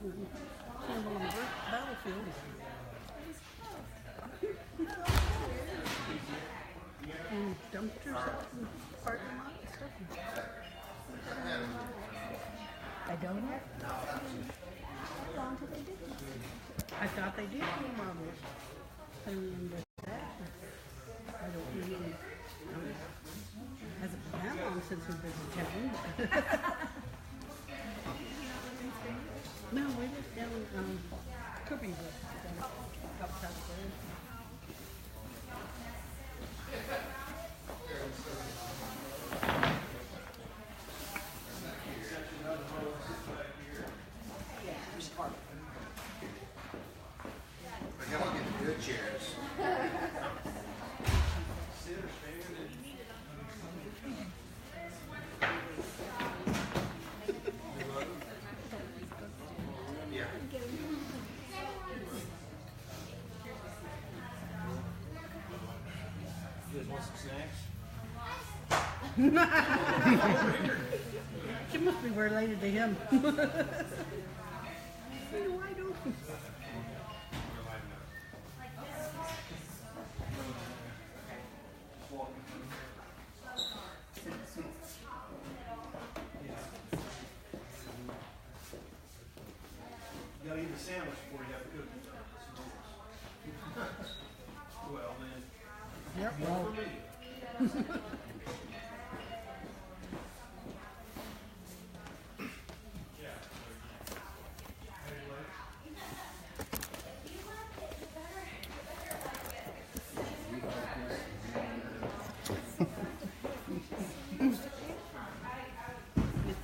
Campbell on the battlefield. And dumpsters out in the parking lot and stuff. I don't know. I thought they did do marbles. I remember that. I don't really. Hasn't been that long since we've been in town. No, we were down Kirby's outside there. Y'all get the good chairs. She must be related to him. Wide open. You gotta eat a sandwich before you have a cookie. Well, man. Yep. One for me.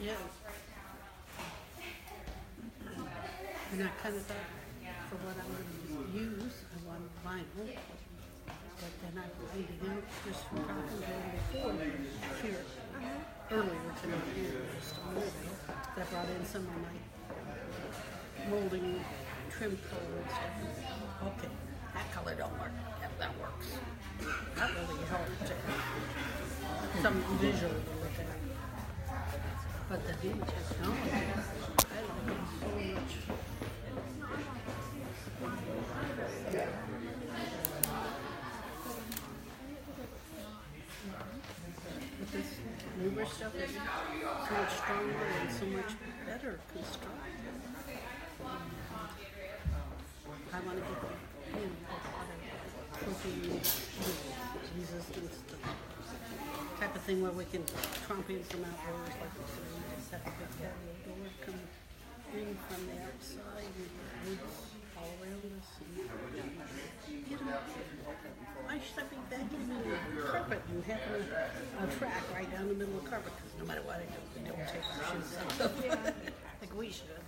Yeah. And I kind of thought for what I'm going to use, I wanted vinyl. But then I needed him just from talking to him before here earlier tonight. That brought in some of my molding trim color and stuff. Okay, that color don't work. Yep, that works. That really helped to have some visual to look at. But the new technology, I like it so much. But this newer stuff is so much stronger and so much better constructed. I want to get the protein resistance type of thing where we can trump in from outdoors, like we said, we just have a big patio door come in from the outside with woods all around us. And, you know, I should be vacuuming the carpet and having a track right down the middle of the carpet because no matter what I do, we don't take our shoes off. Like we should.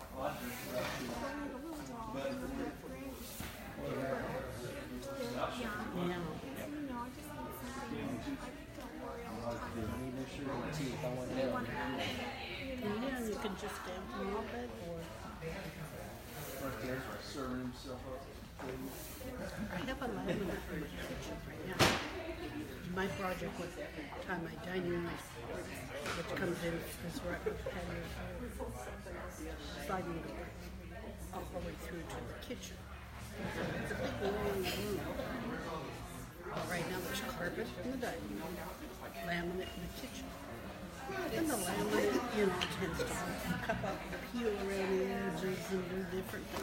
Yeah. Yeah, you can just damp them off it or Serving himself up. I have a laminate in my kitchen right now. My project was time my dining room, which comes in is right with the patio sliding door all the way through to the kitchen. So it's a big long room. Right now there's carpet in the dining room, laminate in the kitchen. And the laminate, you know, tends to cup up the peel around the edges and do different things.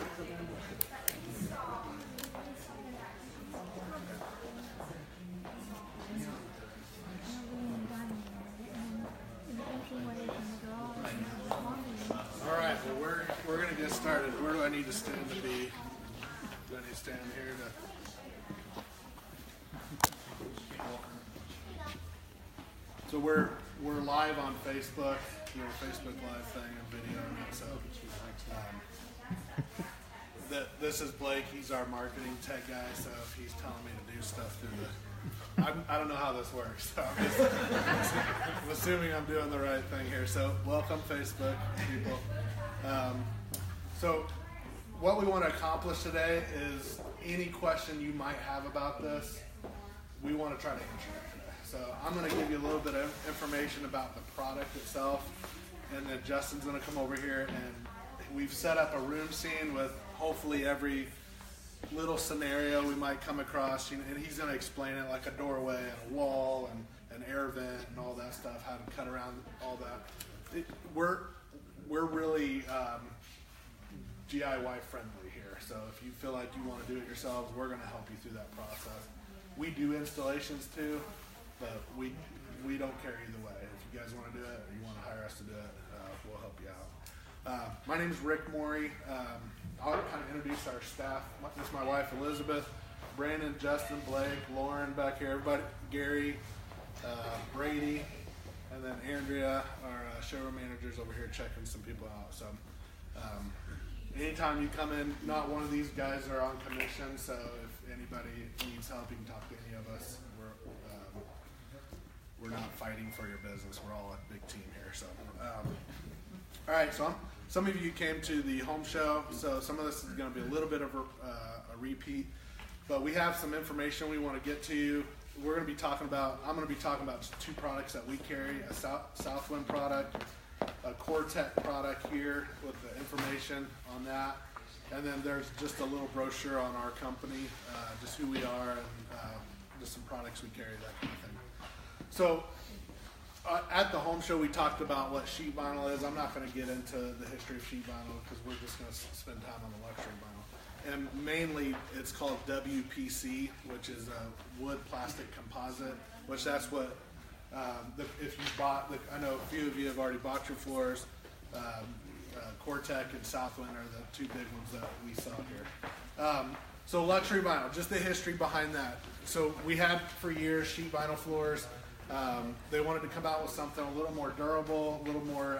All right, well, we're gonna get started. Where do I need to stand to be? Do I need to stand here to? So we're live on Facebook, Facebook Live thing and video and that. So this is Blake. He's our marketing tech guy. So if he's telling me to do stuff through I don't know how this works. So I'm assuming I'm doing the right thing here. So welcome Facebook people. So what we want to accomplish today is any question you might have about this, we want to try to answer it today. So I'm going to give you a little bit of information about the product itself, and then Justin's going to come over here and we've set up a room scene with hopefully every little scenario we might come across, and he's going to explain it, like a doorway and a wall and an air vent and all that stuff, how to cut around all that. We're really DIY friendly here, so if you feel like you want to do it yourselves, we're going to help you through that process. We do installations too, but we don't care either way. If you guys want to do it or you want to hire us to do it, we'll help you out. My name is Rick Mouery. I'll kind of introduce our staff. This is my wife Elizabeth, Brandon, Justin, Blake, Lauren back here, everybody, Gary, Brady, and then Andrea, our showroom managers over here checking some people out. So anytime you come in, not one of these guys are on commission, so if anybody needs help, you can talk to any of us. We're not fighting for your business. We're all a big team here. So, all right. So some of you came to the home show, so some of this is going to be a little bit of a repeat, but we have some information we want to get to you. I'm going to be talking about just two products that we carry: a Southwind product, a Core-Tech product here with the information on that, and then there's just a little brochure on our company, just who we are and just some products we carry, that kind of thing. So at the home show, we talked about what sheet vinyl is. I'm not going to get into the history of sheet vinyl because we're just going to spend time on the luxury vinyl. And mainly, it's called WPC, which is a wood plastic composite. Which that's what if you bought. I know a few of you have already bought your floors. Core-Tech and Southwind are the two big ones that we saw here. So luxury vinyl, just the history behind that. So we had for years sheet vinyl floors. They wanted to come out with something a little more durable, a little more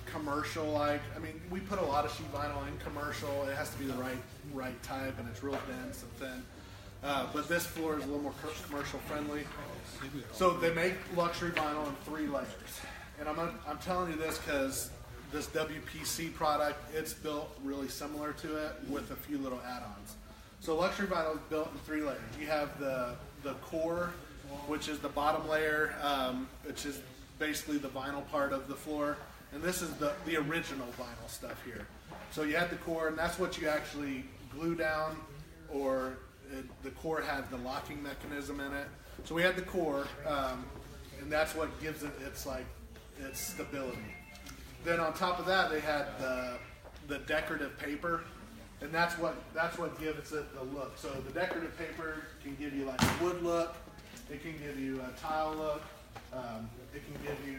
commercial-like. I mean, we put a lot of sheet vinyl in commercial. It has to be the right type, and it's real dense and thin. But this floor is a little more commercial-friendly. So they make luxury vinyl in 3 layers. And I'm telling you this because this WPC product, it's built really similar to it with a few little add-ons. So luxury vinyl is built in 3 layers. You have the core, which is the bottom layer, which is basically the vinyl part of the floor. And this is the original vinyl stuff here. So you have the core, and that's what you actually glue down, or the core had the locking mechanism in it. So we had the core, and that's what gives it its stability. Then on top of that, they had the decorative paper. And that's what gives it the look. So the decorative paper can give you like a wood look. It can give you a tile look. It can give you,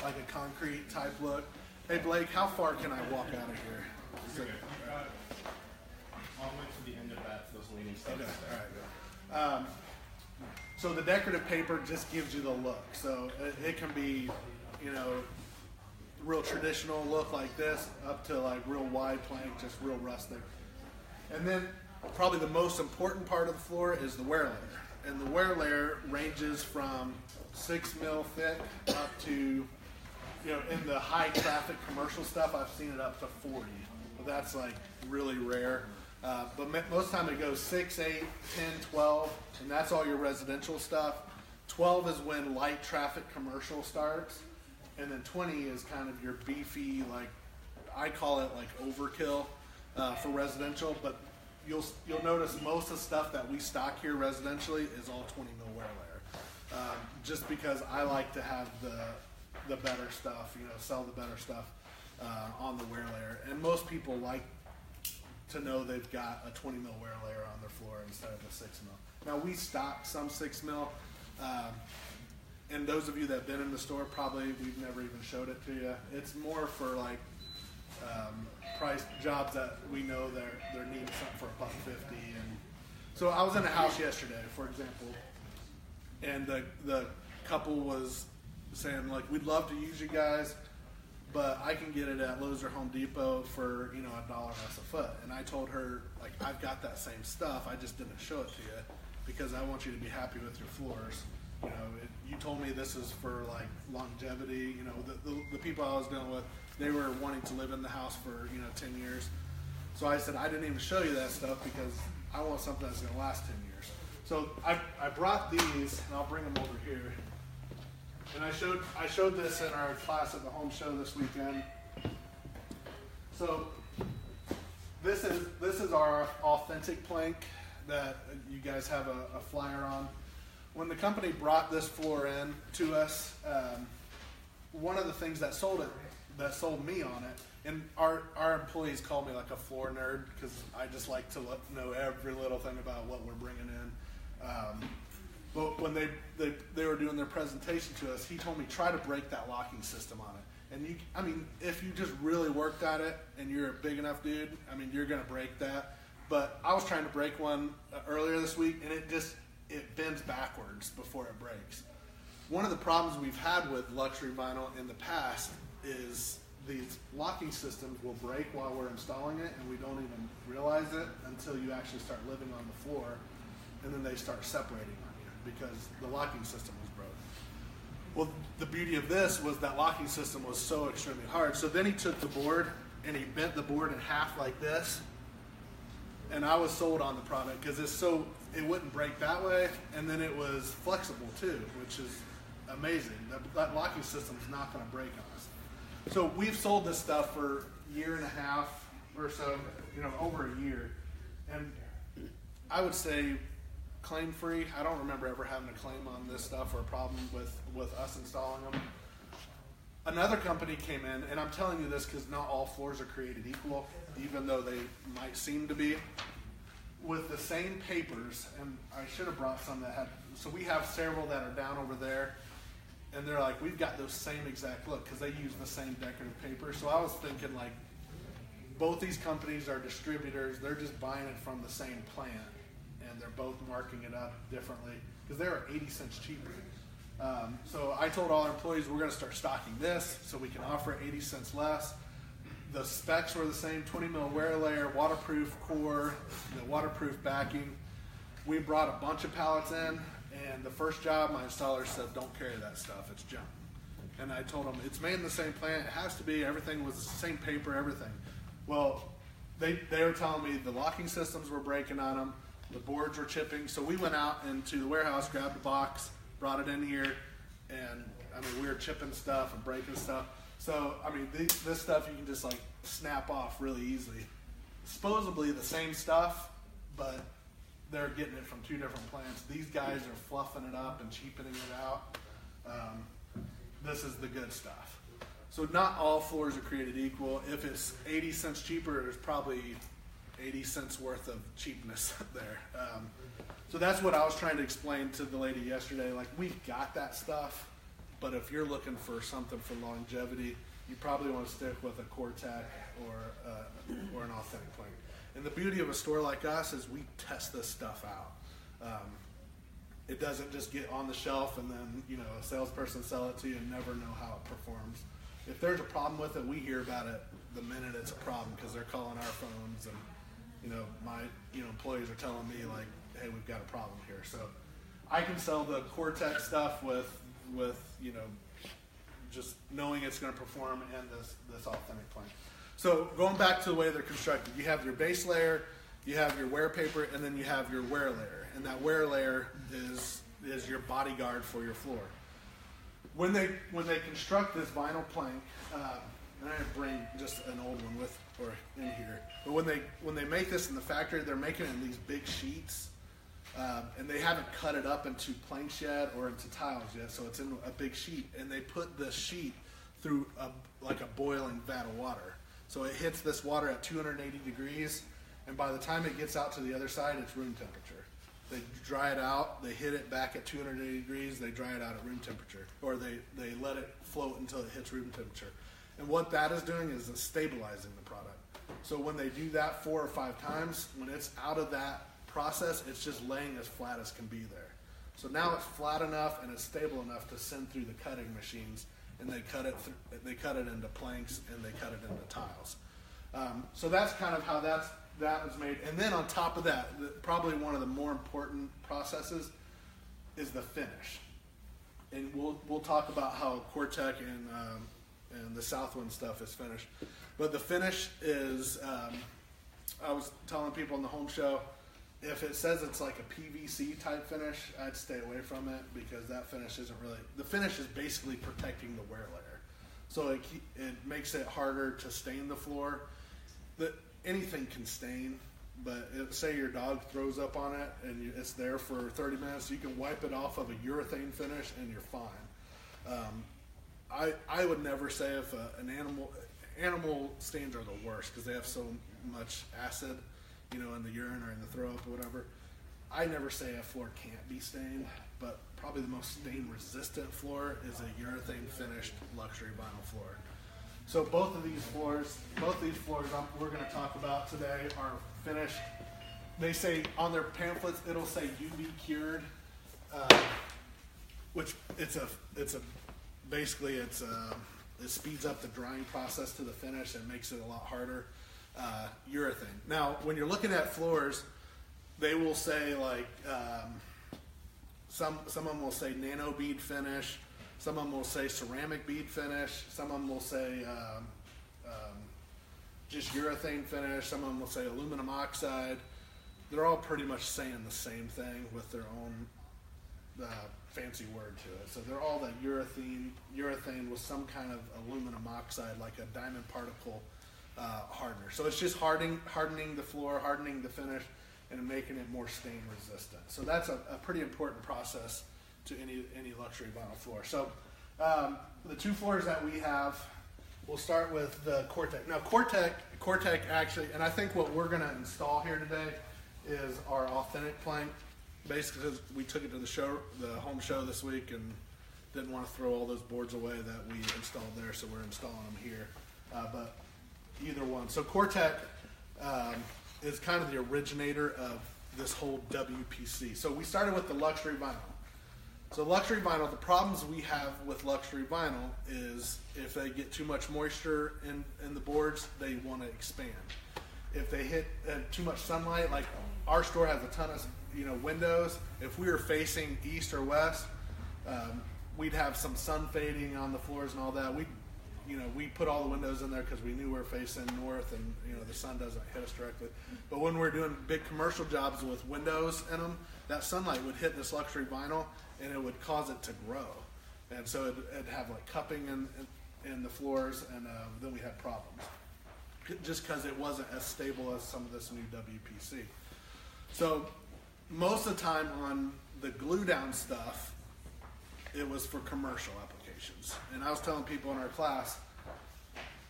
like a concrete type look. Hey Blake, how far can I walk out of here? Okay. All the way to the end of those leaning steps. Okay. All right. Good. So the decorative paper just gives you the look. So it can be, real traditional look like this, up to like real wide plank, just real rustic. And then probably the most important part of the floor is the wear layer. And the wear layer ranges from 6 mil thick up to, in the high traffic commercial stuff, I've seen it up to 40. But that's like really rare. But most of the time it goes 6, 8, 10, 12, and that's all your residential stuff. 12 is when light traffic commercial starts. And then 20 is kind of your beefy, like I call it like overkill for residential. But you'll notice most of the stuff that we stock here residentially is all 20 mil wear layer. Just because I like to have the better stuff, sell the better stuff on the wear layer. And most people like to know they've got a 20 mil wear layer on their floor instead of a 6 mil. Now we stock some 6 mil. And those of you that have been in the store, probably we've never even showed it to you. It's more for like price jobs that we know they're needing something for $1.50. And so I was in a house yesterday, for example, and the couple was saying like, we'd love to use you guys, but I can get it at Lowe's or Home Depot for $1 less a foot. And I told her like, I've got that same stuff, I just didn't show it to you because I want you to be happy with your floors. You told me this is for like longevity. The people I was dealing with, they were wanting to live in the house for 10 years. So I said I didn't even show you that stuff because I want something that's going to last 10 years. So I brought these, and I'll bring them over here. And I showed this in our class at the home show this weekend. So this is our authentic plank that you guys have a flyer on. When the company brought this floor in to us, one of the things that sold me on it, and our employees call me like a floor nerd because I just like to know every little thing about what we're bringing in. But when they were doing their presentation to us, he told me try to break that locking system on it. And if you just really worked at it and you're a big enough dude, you're gonna break that. But I was trying to break one earlier this week, and it bends backwards before it breaks. One of the problems we've had with luxury vinyl in the past is these locking systems will break while we're installing it, and we don't even realize it until you actually start living on the floor, and then they start separating on you because the locking system was broke. Well, the beauty of this was that locking system was so extremely hard. So then he took the board and he bent the board in half like this, and I was sold on the product because it wouldn't break that way, and then it was flexible too, which is amazing. That locking system is not going to break on us. So we've sold this stuff for a year and a half or so, over a year. And I would say claim free. I don't remember ever having a claim on this stuff or a problem with us installing them. Another company came in, and I'm telling you this because not all floors are created equal, even though they might seem to be, with the same papers. And I should have brought some that had, so we have several that are down over there. And they're like, we've got those same exact look because they use the same decorative paper. So I was thinking like, both these companies are distributors. They're just buying it from the same plant, and they're both marking it up differently because they're 80 cents cheaper. So I told all our employees we're going to start stocking this so we can offer it 80 cents less. The specs were the same: 20 mil wear layer, waterproof core, waterproof backing. We brought a bunch of pallets in. And the first job, my installer said, don't carry that stuff, it's junk. And I told him, it's made in the same plant, it has to be, everything was the same paper, everything. Well, they were telling me the locking systems were breaking on them, the boards were chipping, so we went out into the warehouse, grabbed a box, brought it in here, and we were chipping stuff and breaking stuff. So, this stuff you can just like snap off really easily. Supposedly the same stuff, but they're getting it from two different plants. These guys are fluffing it up and cheapening it out. This is the good stuff. So not all floors are created equal. If it's 80 cents cheaper, there's probably 80 cents worth of cheapness there. So that's what I was trying to explain to the lady yesterday. Like, we've got that stuff, but if you're looking for something for longevity, you probably want to stick with a Core-Tech or an authentic plank. And the beauty of a store like us is we test this stuff out. It doesn't just get on the shelf and then a salesperson sell it to you and never know how it performs. If there's a problem with it, we hear about it the minute it's a problem because they're calling our phones, and my employees are telling me like, hey, we've got a problem here. So I can sell the Core-Tech stuff with just knowing it's going to perform and this authentic plank. So going back to the way they're constructed, you have your base layer, you have your wear paper, and then you have your wear layer. And that wear layer is your bodyguard for your floor. When they construct this vinyl plank, and I bring just an old one in here. But when they make this in the factory, they're making it in these big sheets, and they haven't cut it up into planks yet or into tiles yet. So it's in a big sheet, and they put this sheet through like a boiling vat of water. So it hits this water at 280 degrees, and by the time it gets out to the other side, it's room temperature. They dry it out, they hit it back at 280 degrees, they dry it out at room temperature, or they let it float until it hits room temperature. And what that is doing is it's stabilizing the product. So when they do that 4 or 5 times, when it's out of that process, it's just laying as flat as can be there. So now it's flat enough and it's stable enough to send through the cutting machines, and they cut it into planks and they cut it into tiles. So that's kind of how that was made. And then on top of that, probably one of the more important processes is the finish. And we'll talk about how Core-Tech and the Southwind stuff is finished. But the finish is, I was telling people in the home show, if it says it's like a PVC type finish, I'd stay away from it because that finish isn't really, the finish is basically protecting the wear layer. So it makes it harder to stain the floor. Anything can stain, but say your dog throws up on it and it's there for 30 minutes, you can wipe it off of a urethane finish and you're fine. I would never say if an animal stains are the worst because they have so much acid, in the urine or in the throw up or whatever. I never say a floor can't be stained, but probably the most stain resistant floor is a urethane finished luxury vinyl floor. So both these floors we're going to talk about today are finished. They say on their pamphlets it'll say UV cured, which it speeds up the drying process to the finish and makes it a lot harder. Urethane. Now, when you're looking at floors, they will say like some of them will say nano bead finish, some of them will say ceramic bead finish, some of them will say just urethane finish, some of them will say aluminum oxide. They're all pretty much saying the same thing with their own fancy word to it. So they're all that urethane with some kind of aluminum oxide, like a diamond particle hardener. So it's just hardening the floor, hardening the finish, and making it more stain resistant. So that's a pretty important process to any luxury vinyl floor. So the two floors that we have, we'll start with the Cortec. Now Cortec actually, and I think what we're going to install here today is our authentic plank. Basically, because we took it to the home show this week, and didn't want to throw all those boards away that we installed there, so we're installing them here. But either one. So Cortec is kind of the originator of this whole WPC. So we started with the luxury vinyl. So luxury vinyl, the problems we have with luxury vinyl is if they get too much moisture in the boards, they want to expand. If they hit too much sunlight, like our store has a ton of windows. If we were facing east or west, we'd have some sun fading on the floors and all that. We put all the windows in there because we knew we were facing north and the sun doesn't hit us directly. But when we're doing big commercial jobs with windows in them, that sunlight would hit this luxury vinyl and it would cause it to grow. And so it'd have like cupping in the floors, and then we had problems. Just because it wasn't as stable as some of this new WPC. So most of the time on the glue down stuff, it was for commercial applications. And I was telling people in our class,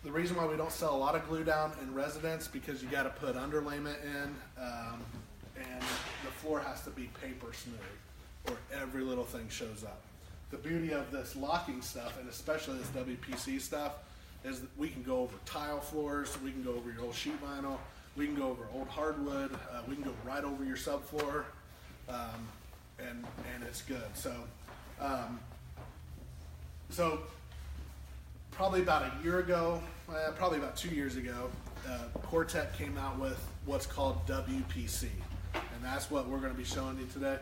the reason why we don't sell a lot of glue down in residence because you got to put underlayment in, and the floor has to be paper smooth, or every little thing shows up. The beauty of this locking stuff, and especially this WPC stuff, is that we can go over tile floors, we can go over your old sheet vinyl, we can go over old hardwood, we can go right over your subfloor, and it's good. So probably about a year ago, probably about 2 years ago, Cortec came out with what's called WPC, and that's what we're going to be showing you today.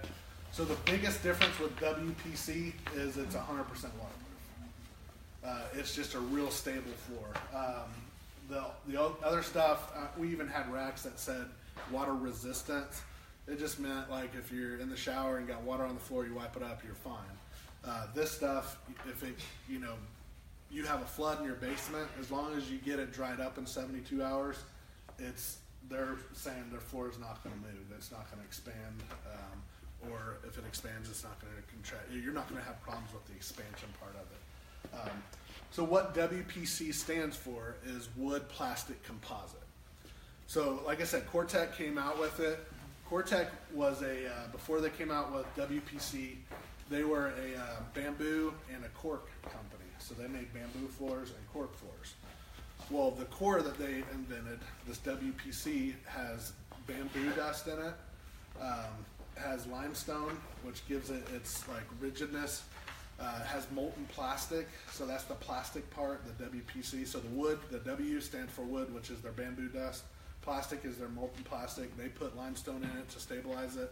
So the biggest difference with WPC is it's 100% waterproof. It's just a real stable floor. The other stuff, we even had racks that said water resistant. It just meant like if you're in the shower and got water on the floor, you wipe it up, you're fine. This stuff, if it, you have a flood in your basement, as long as you get it dried up in 72 hours, they're saying their floor is not going to move. It's not going to expand. Or if it expands, it's not going to contract. You're not going to have problems with the expansion part of it. So what WPC stands for is wood plastic composite. So like I said, Cortec came out with it. Cortec was before they came out with WPC, they were a bamboo and a cork company. So they made bamboo floors and cork floors. Well, the core that they invented, this WPC, has bamboo dust in it, has limestone, which gives it its like rigidness, has molten plastic, so that's the plastic part, the WPC. So the wood, the W stands for wood, which is their bamboo dust. Plastic is their molten plastic. They put limestone in it to stabilize it.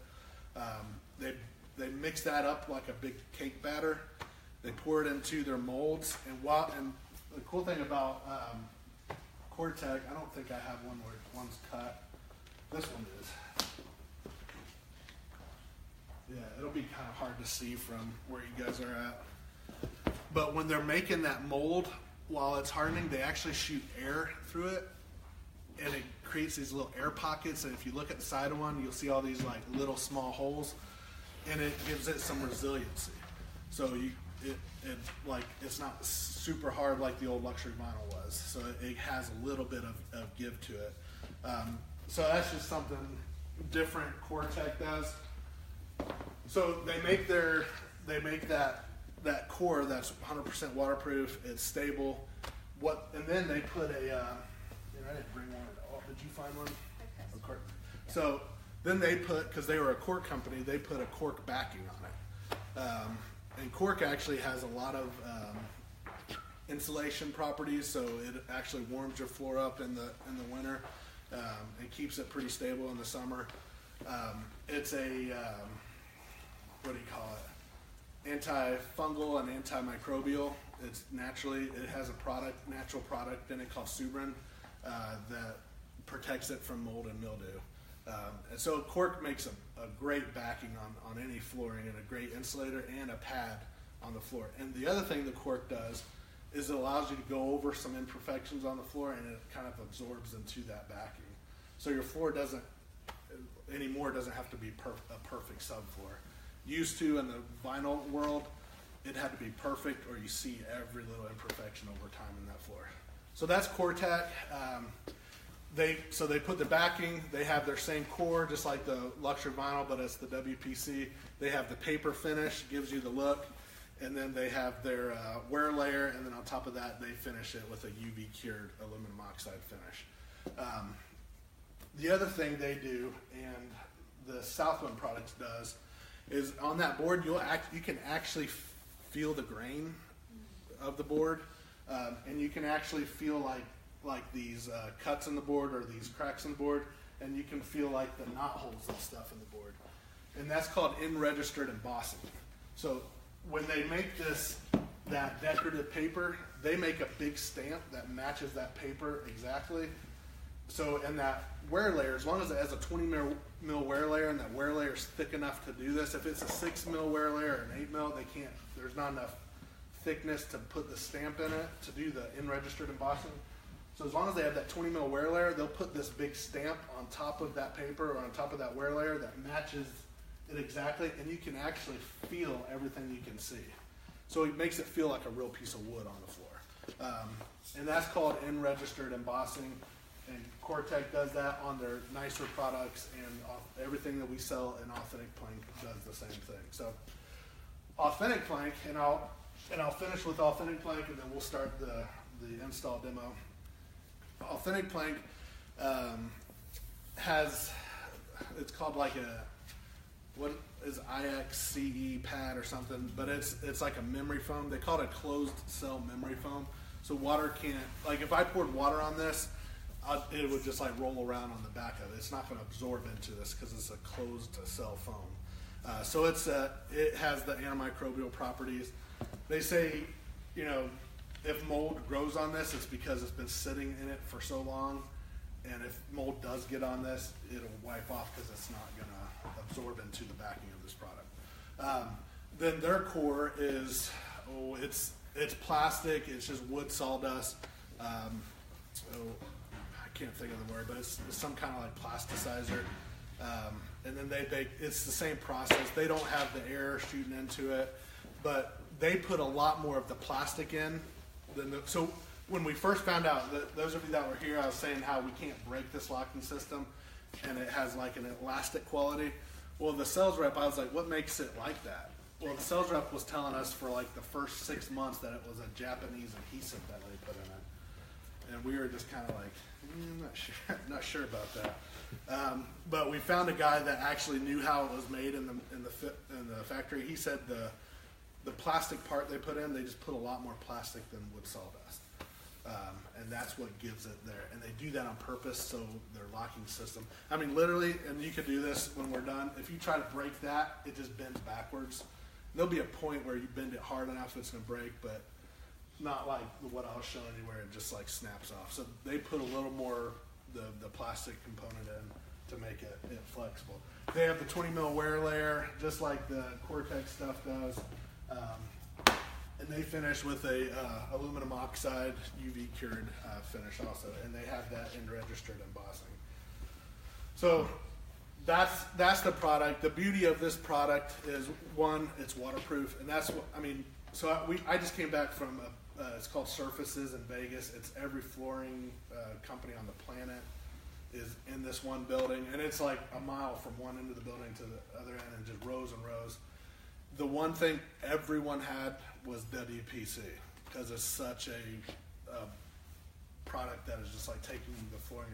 They mix that up like a big cake batter. They pour it into their molds, and the cool thing about Cortec, I don't think I have one where one's cut. This one is. Yeah, it'll be kind of hard to see from where you guys are at. But when they're making that mold, while it's hardening, they actually shoot air through it, and it creates these little air pockets. And if you look at the side of one, you'll see all these like little small holes, and it gives it some resiliency. So it's not super hard like the old luxury vinyl was. So it has a little bit of give to it. So that's just something different Core-Tech does. So they make that core that's 100% waterproof. It's stable. And then they put a. I didn't bring one at all. Did you find one? So then they put, because they were a cork company, they put a cork backing on it. And cork actually has a lot of insulation properties, so it actually warms your floor up in the winter and keeps it pretty stable in the summer. It's a what do you call it? Antifungal and antimicrobial. It has a natural product in it called Subrin that protects it from mold and mildew. And so cork makes a great backing on any flooring, and a great insulator and a pad on the floor. And the other thing the cork does is it allows you to go over some imperfections on the floor, and it kind of absorbs into that backing. So your floor doesn't have to be a perfect subfloor. Used to, in the vinyl world, it had to be perfect, or you see every little imperfection over time in that floor. So that's Core-Tech. They put the backing. They have their same core, just like the luxury vinyl, but it's the WPC. They have the paper finish, gives you the look, and then they have their wear layer, and then on top of that, they finish it with a UV cured aluminum oxide finish. The other thing they do, and the Southwind Products does, is on that board you can actually feel the grain of the board, and you can actually feel like these cuts in the board or these cracks in the board, and you can feel like the knot holes and stuff in the board, and that's called in-registered embossing. So when they make that decorative paper, they make a big stamp that matches that paper exactly. So in that wear layer, as long as it has a 20 mil wear layer, and that wear layer is thick enough to do this, if it's a 6 mil wear layer or an 8 mil, there's not enough thickness to put the stamp in it to do the in-registered embossing. So as long as they have that 20 mil wear layer, they'll put this big stamp on top of that paper or on top of that wear layer that matches it exactly, and you can actually feel everything you can see. So it makes it feel like a real piece of wood on the floor. And that's called in-registered embossing. And Core-Tech does that on their nicer products, and everything that we sell in Authentic Plank does the same thing. So Authentic Plank, and I'll finish with Authentic Plank, and then we'll start the install demo. Authentic Plank it's called like what is IXCE pad or something, but it's like a memory foam. They call it a closed cell memory foam. So water can't, like if I poured water on this, it would just like roll around on the back of it. It's not going to absorb into this because it's a closed cell foam. So it has the antimicrobial properties. They say, if mold grows on this, it's because it's been sitting in it for so long. And if mold does get on this, it'll wipe off because it's not going to absorb into the backing of this product. Then their core is, it's plastic. It's just wood sawdust. I can't think of the word, but it's some kind of like plasticizer. And then it's the same process. They don't have the air shooting into it, but they put a lot more of the plastic in. So when we first found out, those of you that were here, I was saying how we can't break this locking system, and it has like an elastic quality. Well, the sales rep, I was like, what makes it like that? Well, the sales rep was telling us for like the first 6 months that it was a Japanese adhesive that they put in it. And we were just kind of like, not sure about that. But we found a guy that actually knew how it was made in the factory. He said the plastic part they put in, they just put a lot more plastic than wood sawdust. And that's what gives it there. And they do that on purpose, so their locking system. I mean, literally, and you could do this when we're done. If you try to break that, it just bends backwards. There'll be a point where you bend it hard enough it's going to break, but not like what I was showing you where it just like snaps off. So they put a little more the plastic component in to make it flexible. They have the 20 mil wear layer, just like the Cortex stuff does. And they finish with a aluminum oxide UV cured finish also, and they have that in registered embossing. So that's the product. The beauty of this product is, one, it's waterproof, and that's what I mean. So I just came back from it's called Surfaces in Vegas. It's every flooring company on the planet is in this one building, and it's like a mile from one end of the building to the other end, and just rows and rows. The one thing everyone had was WPC, because it's such a product that is just like taking the flooring.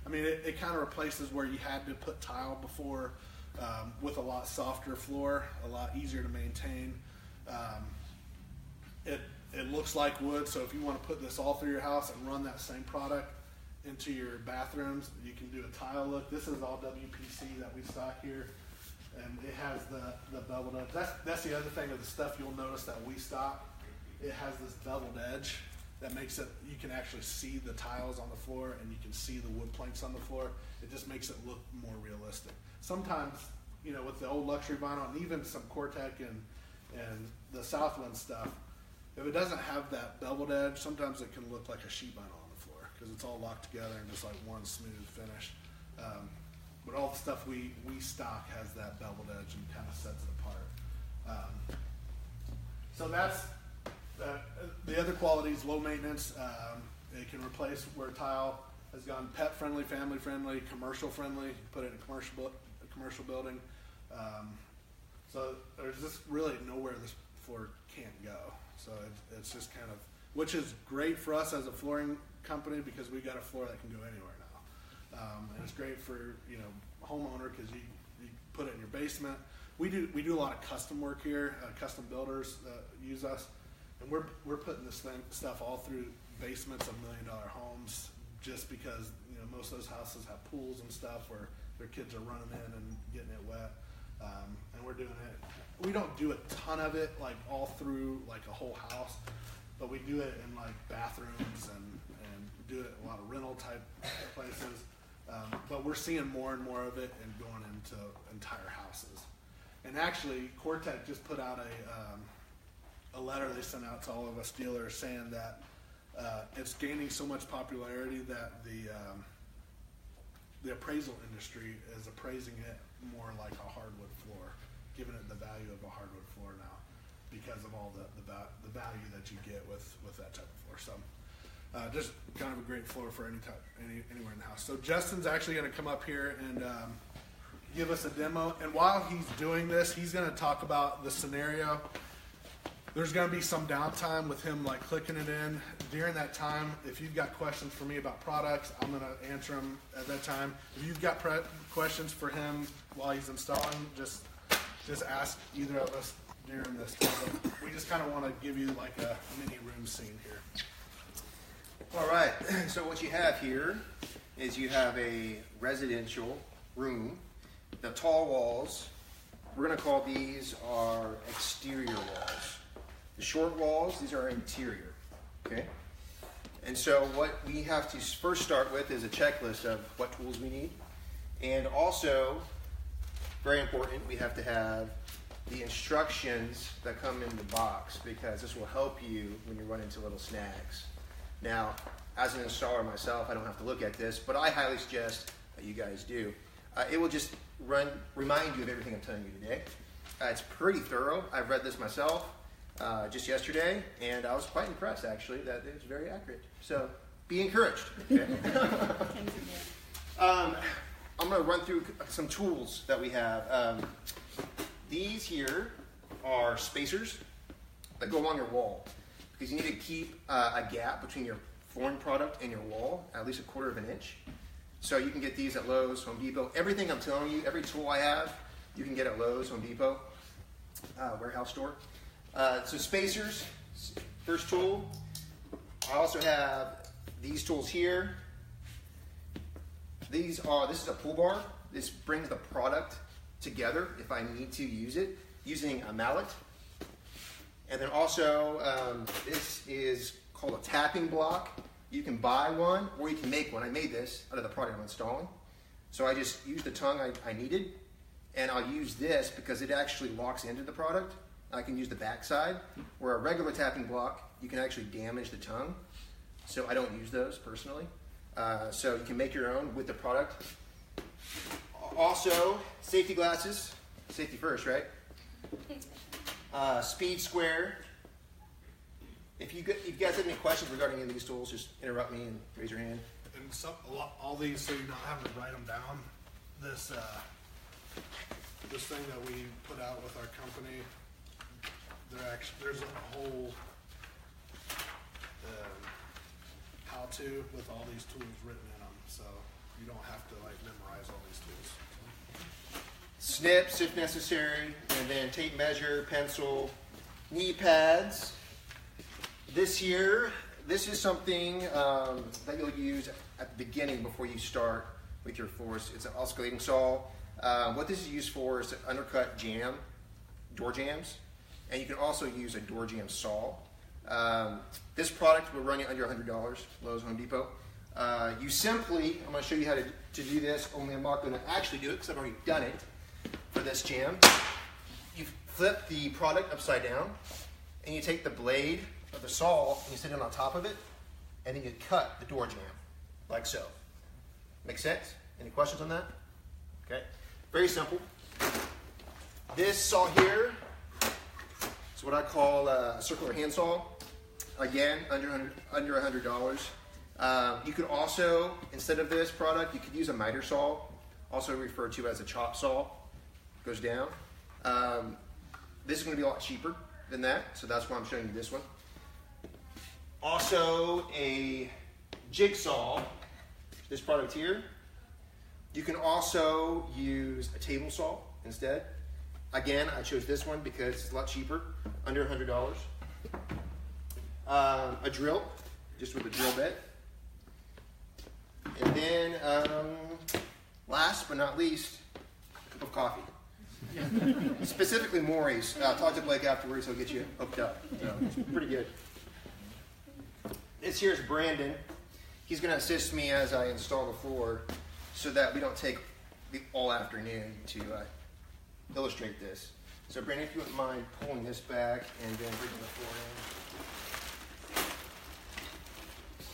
I mean, it kind of replaces where you had to put tile before, with a lot softer floor, a lot easier to maintain. It looks like wood, so if you want to put this all through your house and run that same product into your bathrooms, you can do a tile look. This is all WPC that we stock here, and it has the beveled edge. That's the other thing of the stuff you'll notice that we stock. It has this beveled edge that makes it, you can actually see the tiles on the floor, and you can see the wood planks on the floor. It just makes it look more realistic. Sometimes, you know, with the old luxury vinyl and even some Cortec and the Southland stuff, if it doesn't have that beveled edge, sometimes it can look like a sheet vinyl on the floor because it's all locked together and just like one smooth finish. But all the stuff we stock has that beveled edge and kind of sets it apart. So that's the other quality is low maintenance. It can replace where tile has gone pet friendly, family friendly, commercial friendly. Put it in a commercial building. So there's just really nowhere this floor can't go. So it's just kind of, which is great for us as a flooring company because we got a floor that can go anywhere now. And it's great for, you know, homeowner because you put it in your basement. We do a lot of custom work here, custom builders use us, and we're putting this stuff all through basements of $1 million homes just because, you know, most of those houses have pools and stuff where their kids are running in and getting it wet. And we're doing it. We don't do a ton of it like all through like a whole house, but we do it in like bathrooms and do it in a lot of rental type places. But we're seeing more and more of it and going into entire houses. And actually, Cortec just put out a letter they sent out to all of us dealers saying that it's gaining so much popularity that the appraisal industry is appraising it more like a hardwood floor, giving it the value of a hardwood floor now because of all the value that you get with that type of floor. So just kind of a great floor for anywhere in the house. So Justin's actually going to come up here and give us a demo. And while he's doing this, he's going to talk about the scenario. There's going to be some downtime with him like clicking it in. During that time, if you've got questions for me about products, I'm going to answer them at that time. If you've got questions for him while he's installing, just ask either of us during this time. We just kind of want to give you like a mini room scene here. All right, so what you have here is you have a residential room. The tall walls, we're going to call these our exterior walls. The short walls, these are interior, okay? And so what we have to first start with is a checklist of what tools we need. And also, very important, we have to have the instructions that come in the box because this will help you when you run into little snags. Now, as an installer myself, I don't have to look at this, but I highly suggest that you guys do. It will just remind you of everything I'm telling you today. It's pretty thorough. I've read this myself just yesterday, and I was quite impressed, actually, that it was very accurate. So, be encouraged. Okay? I'm going to run through some tools that we have. These here are spacers that go along your wall because you need to keep a gap between your flooring product and your wall, at least 1/4 inch. So you can get these at Lowe's, Home Depot. Everything I'm telling you, every tool I have, you can get at Lowe's, Home Depot, warehouse store. So spacers, first tool. I also have these tools here. This is a pull bar. This brings the product together if I need to use it using a mallet. And then also, this is called a tapping block. You can buy one or you can make one. I made this out of the product I'm installing. So I just use the tongue I needed, and I'll use this because it actually locks into the product. I can use the back side, where a regular tapping block, you can actually damage the tongue. So I don't use those personally. So you can make your own with the product. Also, safety glasses. Safety first, right? Speed square. If you guys have any questions regarding any of these tools, just interrupt me and raise your hand. And all these, so you're not having to write them down. This this thing that we put out with our company, there's a whole how-to with all these tools written in them, so you don't have to like memorize all these tools. Snips if necessary, and then tape measure, pencil, knee pads. This is something that you'll use at the beginning before you start with your floors. It's an oscillating saw. What this is used for is to undercut door jams, and you can also use a door jam saw. This product will run you under $100, Lowe's, Home Depot. I'm going to show you how to do this, only I'm not going to actually do it because I've already done it for this jam. You flip the product upside down, and you take the blade of the saw, and you sit it on top of it, and then you cut the door jam, like so. Make sense? Any questions on that? Okay. Very simple. This saw here is what I call a circular handsaw. Again, under $100. You could also, instead of this product, you could use a miter saw, also referred to as a chop saw. Goes down. This is going to be a lot cheaper than that, so that's why I'm showing you this one. Also, a jigsaw. This product here. You can also use a table saw instead. Again, I chose this one because it's a lot cheaper, under $100. A drill, just with a drill bit. And then, last but not least, a cup of coffee. Specifically Mouery's. Talk to Blake afterwards, he'll get you hooked up. So it's pretty good. This here is Brandon. He's going to assist me as I install the floor so that we don't take all afternoon to illustrate this. So Brandon, if you wouldn't mind pulling this back and then bringing the floor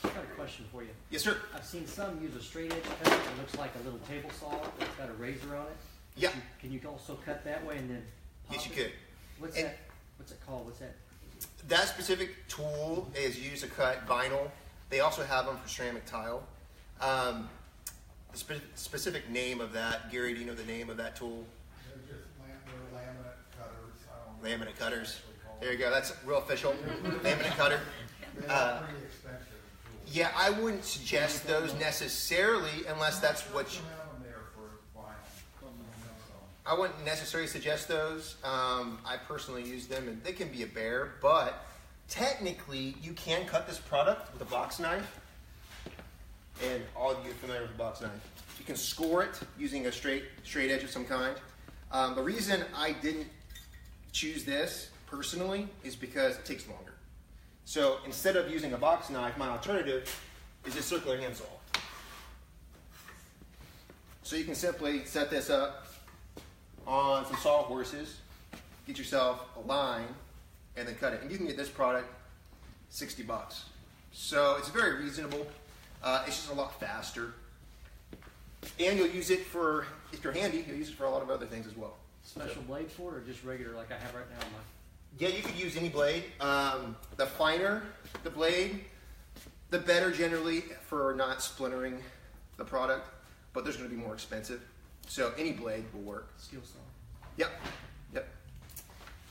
in. I've got a question for you. Yes, sir. I've seen some use a straight edge cut that looks like a little table saw that's got a razor on it. Yeah. Can you also cut that way and then pop Yes, you it? could. What's And- that? What's it called? What's that? That specific tool is used to cut vinyl. They also have them for ceramic tile. The specific name of that, Gary, do you know the name of that tool? They're just laminate cutters. Laminate cutters. There you go. That's real official. Laminate cutter. They're pretty expensive tools. Yeah, I wouldn't suggest those necessarily unless that's what you... Some have them there for vinyl. I wouldn't necessarily suggest those. I personally use them, and they can be a bear, but technically you can cut this product with a box knife. And all of you are familiar with a box knife. You can score it using a straight edge of some kind. The reason I didn't choose this personally is because it takes longer. So instead of using a box knife, my alternative is a circular handsaw. So you can simply set this up on some sawhorses, get yourself a line, and then cut it. And you can get this product $60. So it's very reasonable. It's just a lot faster. And you'll use it for, if you're handy, you'll use it for a lot of other things as well. Special blade for it, or just regular like I have right now? Yeah, you could use any blade. The finer the blade, the better generally for not splintering the product, but there's going to be more expensive. So any blade will work. Steel saw. Yep.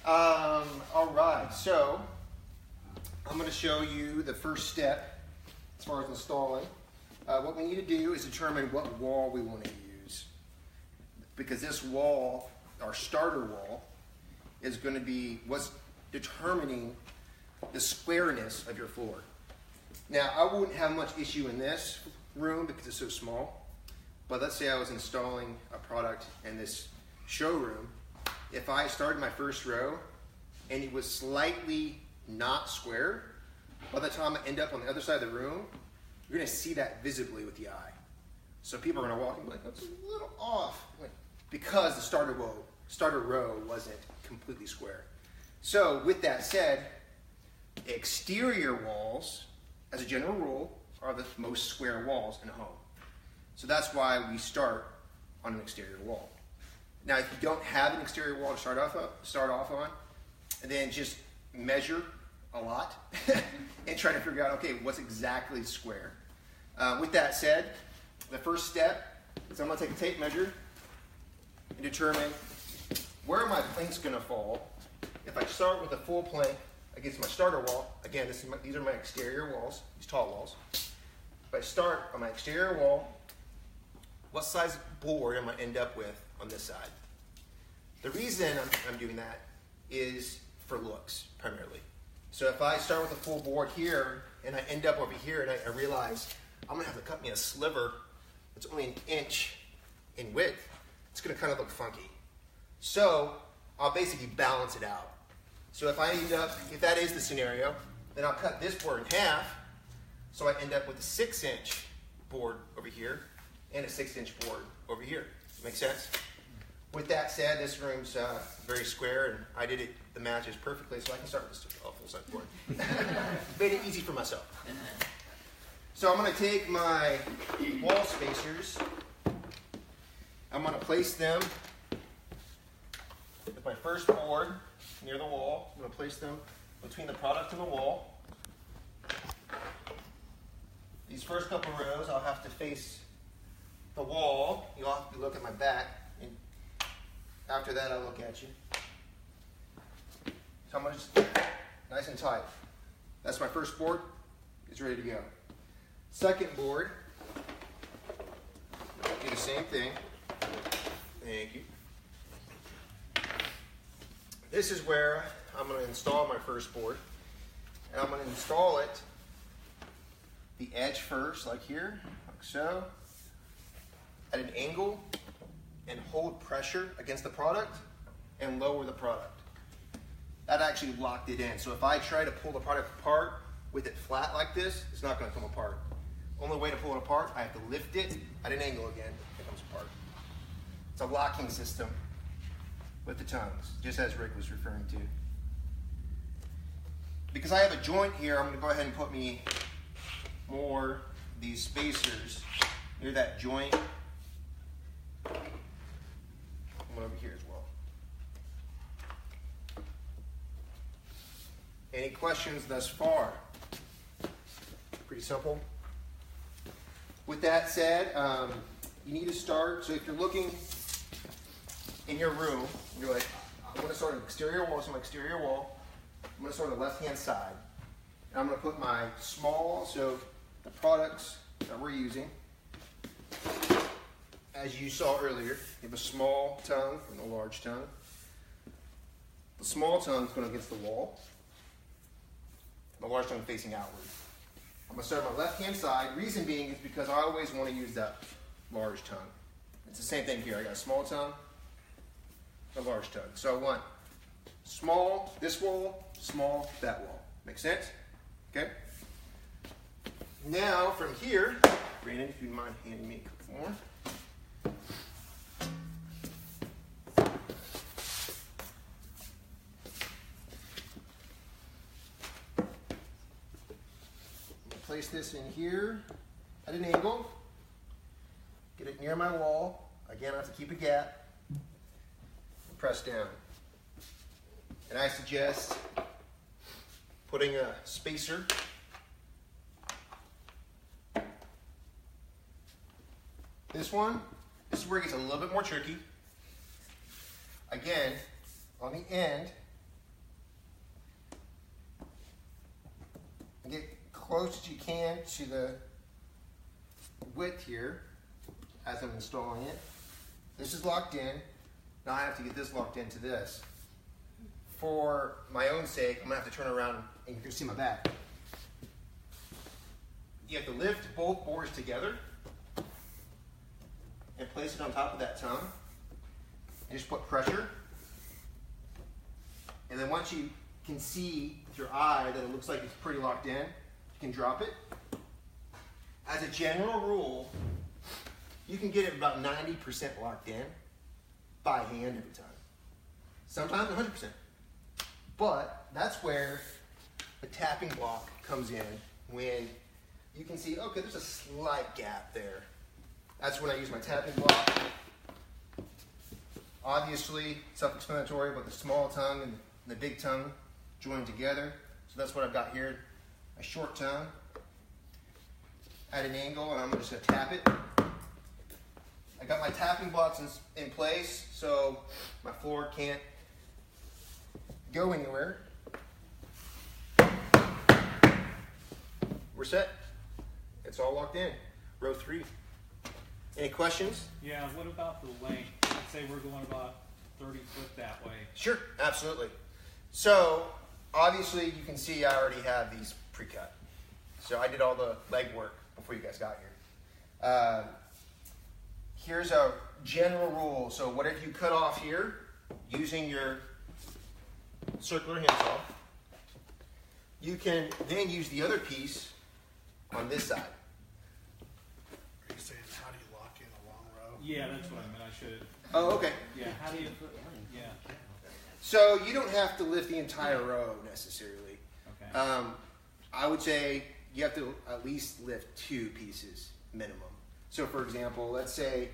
All right, so I'm going to show you the first step as far as installing. What we need to do is determine what wall we want to use, because this wall, our starter wall, is going to be what's determining the squareness of your floor. Now, I wouldn't have much issue in this room because it's so small, but let's say I was installing a product in this showroom. If I started my first row and it was slightly not square, by the time I end up on the other side of the room, you're going to see that visibly with the eye. So people are going to walk and be like, that's a little off. Because the starter row wasn't completely square. So with that said, exterior walls, as a general rule, are the most square walls in a home. So that's why we start on an exterior wall. Now, if you don't have an exterior wall to start off on, then just measure a lot and try to figure out, okay, what's exactly square. With that said, the first step is I'm going to take a tape measure and determine where my plank's going to fall. If I start with a full plank against my starter wall, again, these are my exterior walls, these tall walls. If I start on my exterior wall, what size board am I end up with on this side? The reason I'm doing that is for looks, primarily. So if I start with a full board here, and I end up over here, and I realize I'm going to have to cut me a sliver that's only an inch in width, it's going to kind of look funky. So I'll basically balance it out. So if that is the scenario, then I'll cut this board in half, so I end up with a 6-inch board over here and a 6-inch board over here. Make sense? With that said, this room's very square, and I did the matches perfectly, so I can start with this full-size board. Made it easy for myself. So I'm going to take my wall spacers. I'm going to place them with my first board near the wall. I'm going to place them between the product and the wall. These first couple rows, I'll have to face the wall. You'll have to look at my back. And after that, I'll look at you. So I'm going to just, nice and tight. That's my first board. It's ready to go. Second board, do the same thing. Thank you. This is where I'm going to install my first board. And I'm going to install it the edge first, like here, like so, at an angle, and hold pressure against the product and lower the product. That actually locked it in. So if I try to pull the product apart with it flat like this, it's not going to come apart. Only way to pull it apart, I have to lift it at an angle again, it comes apart. It's a locking system with the tongues, just as Rick was referring to. Because I have a joint here, I'm going to go ahead and put me more these spacers near that joint. One over here as well. Any questions thus far? Pretty simple. With that said, you need to start. So if you're looking in your room, you're like, I'm going to start an exterior wall. So my exterior wall, I'm going to start on the left-hand side. And I'm going to put my small, so the products that we're using, as you saw earlier, you have a small tongue and a large tongue. The small tongue is going against the wall. The large tongue facing outward. I'm going to start on my left-hand side. Reason being is because I always want to use that large tongue. It's the same thing here. I got a small tongue, a large tongue. So I want small, this wall, small, that wall. Make sense? Okay? Now, from here, Brandon, if you mind handing me a couple more. Place this in here at an angle. Get it near my wall. Again, I have to keep a gap. Press down. And I suggest putting a spacer this is where it gets a little bit more tricky. Again, on the end, get close as you can to the width here as I'm installing it. This is locked in. Now I have to get this locked into this. For my own sake, I'm going to have to turn around and you can see my back. You have to lift both boards together and place it on top of that tongue. And just put pressure. And then once you can see with your eye that it looks like it's pretty locked in, you can drop it. As a general rule, you can get it about 90% locked in by hand every time. Sometimes 100%. But that's where the tapping block comes in, when you can see, okay, there's a slight gap there. That's when I use my tapping block. Obviously, self-explanatory, but the small tongue and the big tongue join together. So that's what I've got here. A short tongue at an angle, and I'm just going to tap it. I got my tapping blocks in place, so my floor can't go anywhere. We're set. It's all locked in. Row 3. Any questions? Yeah, what about the length? Let's say we're going about 30 foot that way. Sure, absolutely. So, obviously, you can see I already have these pre-cut. So I did all the legwork before you guys got here. Here's a general rule. So whatever you cut off here, using your circular handsaw, you can then use the other piece on this side. Are you saying how do you lock in a long row? Yeah, that's what I meant. I should. Oh, okay. Yeah, how do you put? Yeah. So you don't have to lift the entire row necessarily. Okay. I would say you have to at least lift 2 pieces minimum. So for example, let's say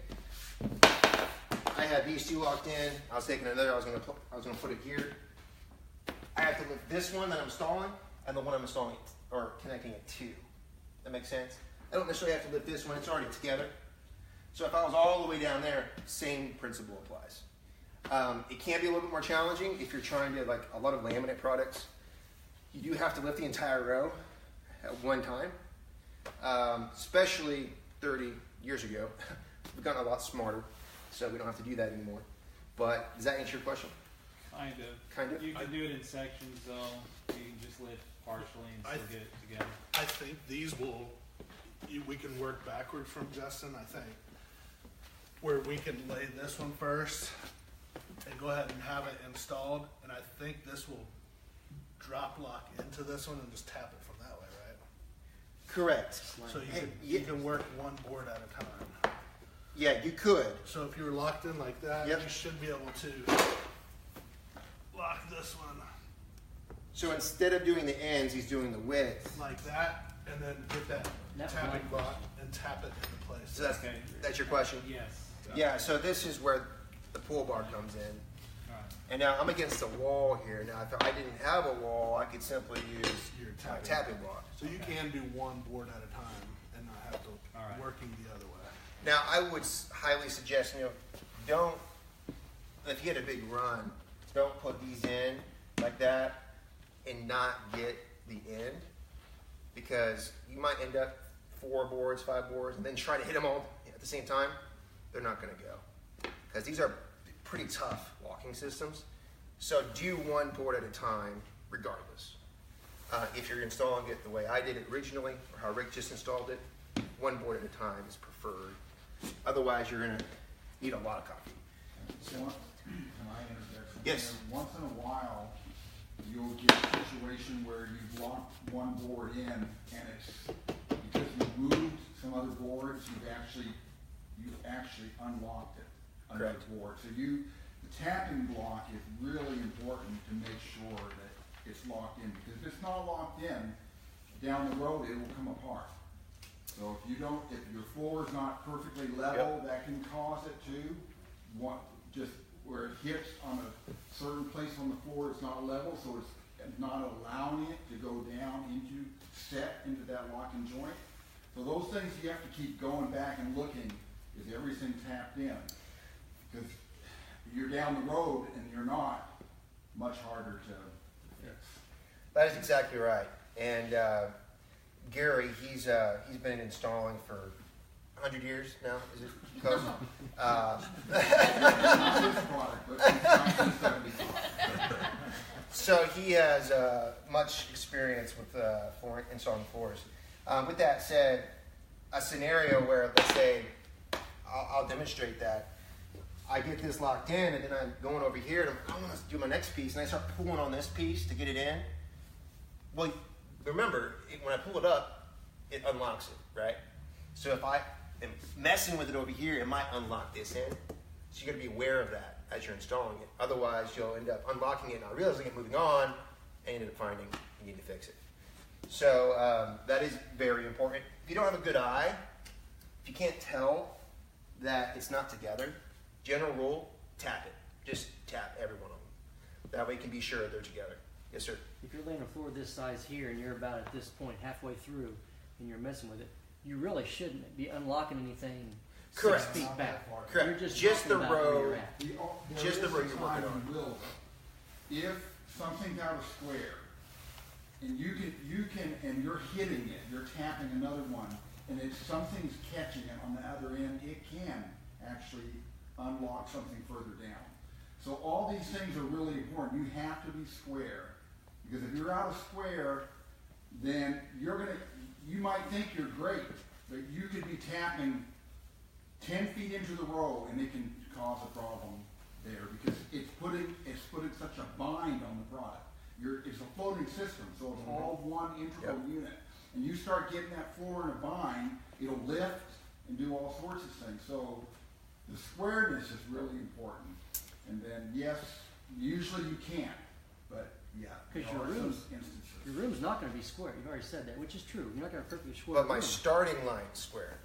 I had these 2 locked in. I was taking another. I was gonna put it here. I have to lift this one that I'm installing and the one I'm installing or connecting it to. That makes sense? I don't necessarily have to lift this one. It's already together. So if I was all the way down there, same principle applies. It can be a little bit more challenging if you're trying to, like a lot of laminate products, you do have to lift the entire row at one time. Especially 30 years ago. We've gotten a lot smarter, so we don't have to do that anymore. But does that answer your question? Kind of. Kind of? You can do it in sections, though. You can just lift partially and still get it together. I think these we can work backward from Justin, I think. Where we can lay this one first and go ahead and have it installed. And I think this will drop lock into this one and just tap it from that way, right? Correct. So Hey, you can work one board at a time. Yeah, you could. So if you were locked in like that, Yep. you should be able to lock this one So instead of doing the ends, he's doing the width. like that, and then get that That's tapping my block and tap it into place. So that's, Okay. that's your question? Yes. Yeah, so this is where the pull bar comes in. All right. And now I'm against the wall here. Now if I didn't have a wall, I could simply use Your my tapping tapping block. So you can do one board at a time and not have to All right. working the other way. Now I would highly suggest, don't, if you get a big run, don't put these in like that and not get the end, because you might end up 4 boards, 5 boards, and then try to hit them all at the same time. They're not going to go, because these are pretty tough locking systems. So do one board at a time regardless. If you're installing it the way I did it originally, or how Rick just installed it, one board at a time is preferred. Otherwise, you're going to need a lot of coffee. So, can I interject something? Yes. there? Once in a while, you'll get a situation where you've locked one board in, and it's because you moved some other boards, you've actually unlocked it, another Correct. board. So the tapping block is really important to make sure that it's locked in, because if it's not locked in, down the road it will come apart. So if your floor is not perfectly level, that can cause it to just where it hits on a certain place on the floor, it's not level, so it's not allowing it to go down into that locking joint. So those things you have to keep going back and looking, is everything tapped in? Because you're down the road and you're not, much harder to fix. That is exactly right. And Gary, he's been installing for 100 years now. Is it close? Not this product, but since 1975. So he has much experience with installing floors. With that said, a scenario where, let's say, I'll demonstrate that. I get this locked in, and then I'm going over here, and I want to do my next piece, and I start pulling on this piece to get it in. Well, remember, when I pull it up, it unlocks it, right? So if I am messing with it over here, it might unlock this end. So you got to be aware of that as you're installing it. Otherwise, you'll end up unlocking it, not realizing it, moving on, and end up finding you need to fix it. So that is very important. If you don't have a good eye, if you can't tell that it's not together, general rule, tap it. Just tap every one of them. That way you can be sure they're together. Yes, sir. If you're laying a floor this size here and you're about at this point halfway through and you're messing with it, you really shouldn't be unlocking anything Correct. 6 feet back. Correct. You're Just the talking about where row. you're at. Just the row you're working on. If something's out of square, and you can, and you're hitting it, you're tapping another one, and if something's catching it on the other end, it can actually unlock something further down. So all these things are really important. You have to be square, because if you're out of square, then you might think you're great, but you could be tapping 10 feet into the row, and it can cause a problem there because it's putting such a bind on the product. It's a floating system, so it's all one integral unit. And you start getting that floor in a bind, it'll lift and do all sorts of things. So the squareness is really important. And then yes, usually you can't, but yeah, Because there are your those instances. room's not going to be square. You've already said that, which is true. You're not going to perfectly square. But my room. starting line's square.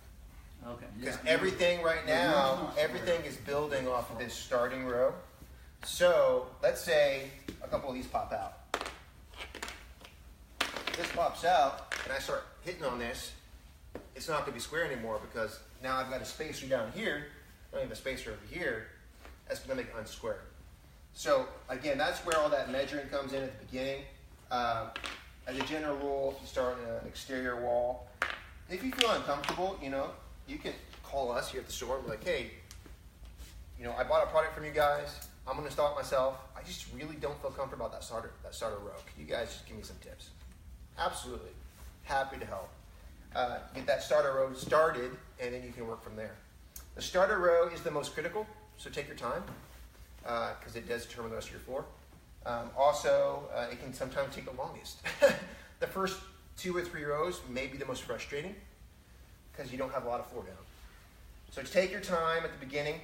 Okay. Because Yeah. everything right The room's now, not square. everything is building off of this starting row. So let's say a couple of these pop out. If this pops out and I start hitting on this, it's not going to be square anymore because now I've got a spacer down here. I don't have a spacer over here. That's going to make it unsquare. So again, that's where all that measuring comes in at the beginning. As a general rule, if you start on an exterior wall, if you feel uncomfortable, you can call us here at the store and be like, hey, I bought a product from you guys. I'm going to install it myself. I just really don't feel comfortable about that starter row. Can you guys just give me some tips? Absolutely. Happy to help. Get that starter row started, and then you can work from there. The starter row is the most critical, so take your time because it does determine the rest of your floor. Also, it can sometimes take the longest. The first 2 or 3 rows may be the most frustrating because you don't have a lot of floor down. So take your time at the beginning,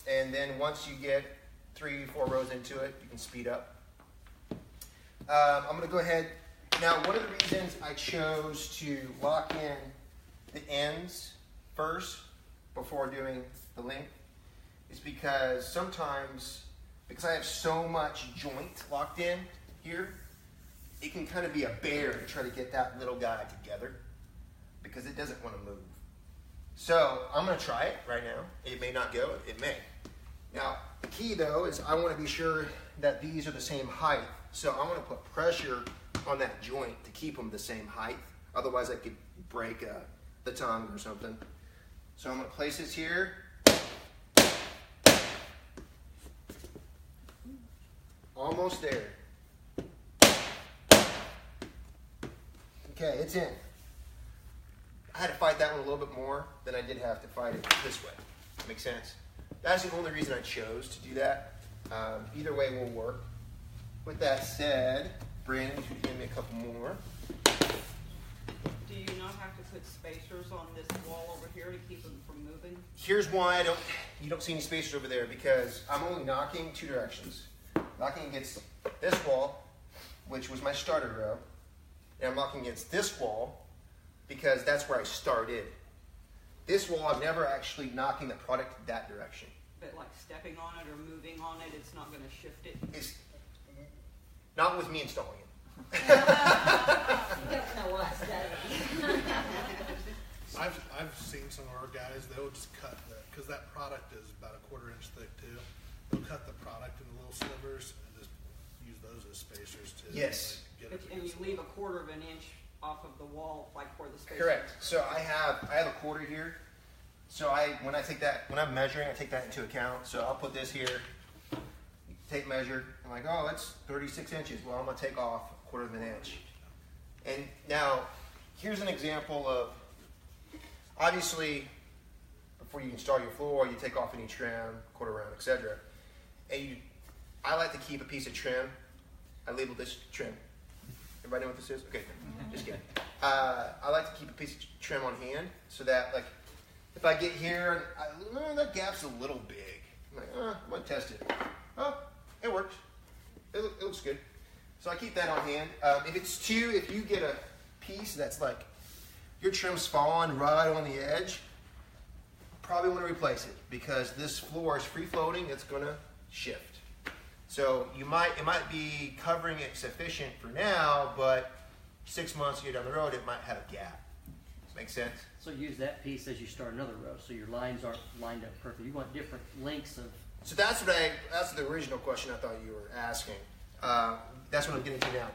and then once you get 3 or 4 rows into it, you can speed up. I'm going to go ahead. Now, one of the reasons I chose to lock in the ends first before doing the length is because sometimes, because I have so much joint locked in here, it can kind of be a bear to try to get that little guy together because it doesn't want to move. So I'm going to try it right now. It may not go, it may. Now, the key though is I want to be sure that these are the same height. So I want to put pressure on that joint to keep them the same height. Otherwise I could break the tongue or something. So I'm going to place this here. Almost there. Okay, it's in. I had to fight that one a little bit more than I did have to fight it this way. Makes sense? That's the only reason I chose to do that. Either way will work. With that said, Brandon, you should give me a couple more. Do you not have to put spacers on this wall over here to keep them from moving? Here's why you don't see any spacers over there, because I'm only knocking 2 directions. Knocking against this wall, which was my starter row, and I'm knocking against this wall because that's where I started. This wall, I'm never actually knocking the product that direction. But like stepping on it or moving on it, it's not going to shift it? It's not with me installing it. I've seen some of our guys, they'll just cut because that product is about a 1/4 inch thick too. They'll cut the product into little slivers and just use those as spacers too. Yes. Like, And you leave a 1/4 inch off of the wall, like where the spacer. Correct. So I have a 1/4 here. So when I'm measuring, I take that into account. So I'll put this here, take measure. I'm like, oh, it's 36 inches. Well, I'm gonna take off 1/4 inch. And now, here's an example of, obviously, before you install your floor, you take off any trim, 1/4 round, etc. And I like to keep a piece of trim. I labeled this trim. Everybody know what this is? Okay, just kidding. I like to keep a piece of trim on hand so that, like, if if I get here, that gap's a little big. I'm like, I'm gonna test it. Oh, it works. It looks good. So I keep that on hand. If you get a piece that's like, your trim's falling right on the edge, probably want to replace it because this floor is free floating, it's gonna shift. So it might be covering it sufficient for now, but 6 months down the road, it might have a gap. Does that make sense? So use that piece as you start another row, so your lines aren't lined up perfect. You want different lengths of. So that's the original question I thought you were asking. That's what I'm getting to now.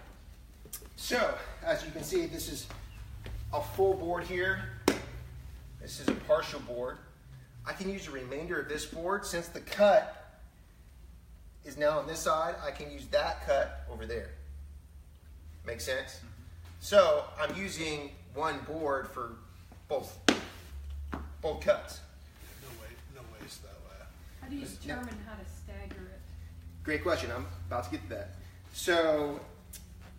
So as you can see, this is a full board here. This is a partial board. I can use the remainder of this board. Since the cut is now on this side, I can use that cut over there. Make sense? So I'm using one board for both cuts. No waste that way. How do you determine how to stagger it? Great question. I'm about to get to that. So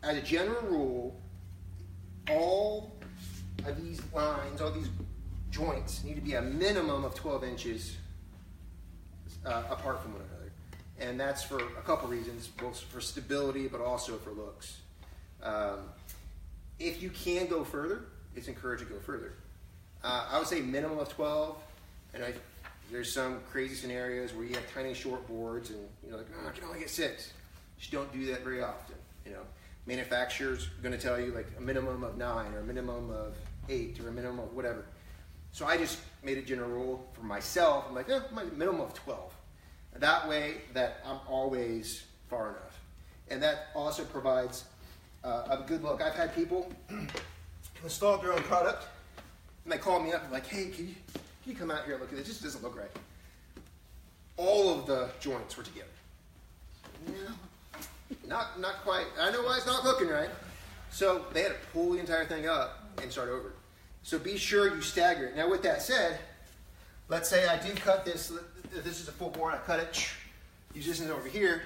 as a general rule, all of these lines, all these joints need to be a minimum of 12 inches apart from one another. And that's for a couple reasons, both for stability but also for looks. If you can go further, it's encouraged to go further. I would say minimum of 12, and there's some crazy scenarios where you have tiny short boards and you're like, I can only get 6. Just don't do that very often. Manufacturers are going to tell you like a minimum of 9 or a minimum of 8 or a minimum of whatever. So I just made a general rule for myself. I'm like, my minimum of 12. That way that I'm always far enough. And that also provides a good look. I've had people install their own product and they call me up and like, hey, can you come out here and look at this? This doesn't look right. All of the joints were together. Not quite. I know why it's not looking right. So they had to pull the entire thing up and start over. So be sure you stagger it. Now with that said, let's say I do cut this. This is a full board. I cut it. Use this end over here.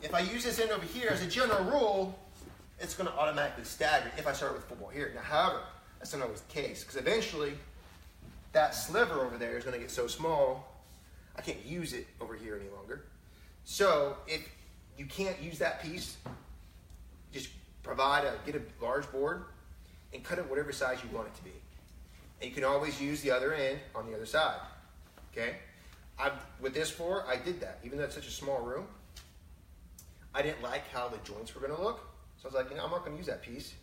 If I use this end over here, as a general rule, it's going to automatically stagger if I start with full board here. Now, however, that's not always the case because eventually that sliver over there is going to get so small I can't use it over here any longer. So if you can't use that piece, just get a large board and cut it whatever size you want it to be. And you can always use the other end on the other side. Okay? With this floor, I did that. Even though it's such a small room, I didn't like how the joints were going to look. So I was like, I'm not going to use that piece.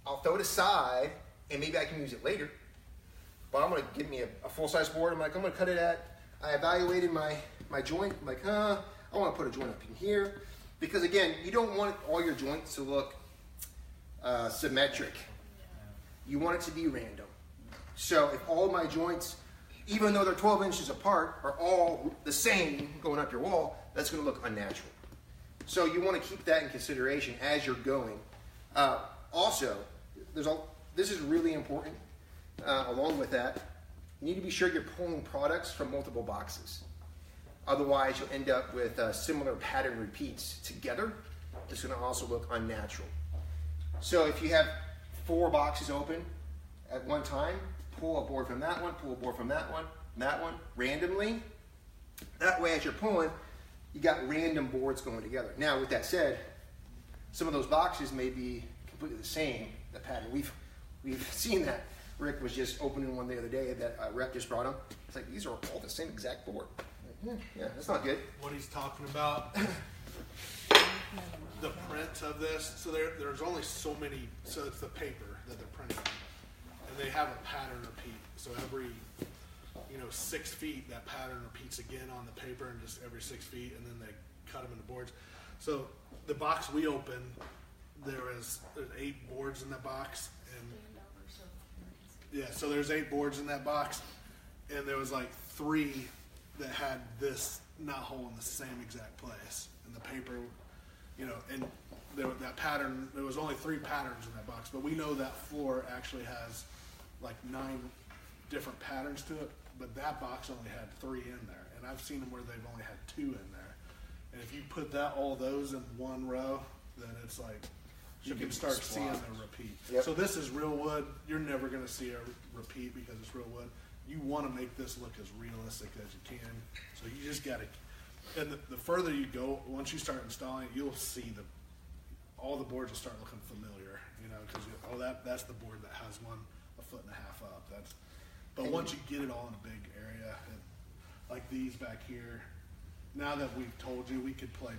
I'll throw it aside, and maybe I can use it later. But I'm going to give me a full-size board. I'm going to cut it at. I evaluated my joint. I'm like, I want to put a joint up in here. Because, again, you don't want all your joints to look symmetric. You want it to be random. So if all my joints, even though they're 12 inches apart, are all the same going up your wall, that's going to look unnatural. So you want to keep that in consideration as you're going. Also, this is really important. Along with that, you need to be sure you're pulling products from multiple boxes. Otherwise, you'll end up with similar pattern repeats together. It's going to also look unnatural. So if you have 4 boxes open at one time, pull a board from that one, pull a board from that one, randomly. That way, as you're pulling, you got random boards going together. Now, with that said, some of those boxes may be completely the same, the pattern. We've seen that. Rick was just opening one the other day that a rep just brought him. It's like, these are all the same exact board. Yeah, that's not good. What he's talking about, the print of this, so there's only so many, so it's the paper that they're printing on. And they have a pattern repeat. So every 6 feet, that pattern repeats again on the paper, and just every 6 feet, and then they cut them into boards. So the box we opened, there's 8 boards in that box, and so there's 8 boards in that box, and there was like 3 that had this knot hole in the same exact place, and the paper, and that pattern. There was only 3 patterns in that box, but we know that floor actually has like 9 different patterns to it. But that box only had 3 in there, and I've seen them where they've only had 2 in there. And if you put all those in one row, then it's like you can start seeing a repeat. Yep. So this is real wood. You're never going to see a repeat because it's real wood. you want to make this look as realistic as you can. So you just got to, and the further you go, once you start installing, you'll see all the boards will start looking familiar, you know, because that's the board that has one 1.5 foot up. But once you get it all in a big area, like these back here, now that we've told you, we could find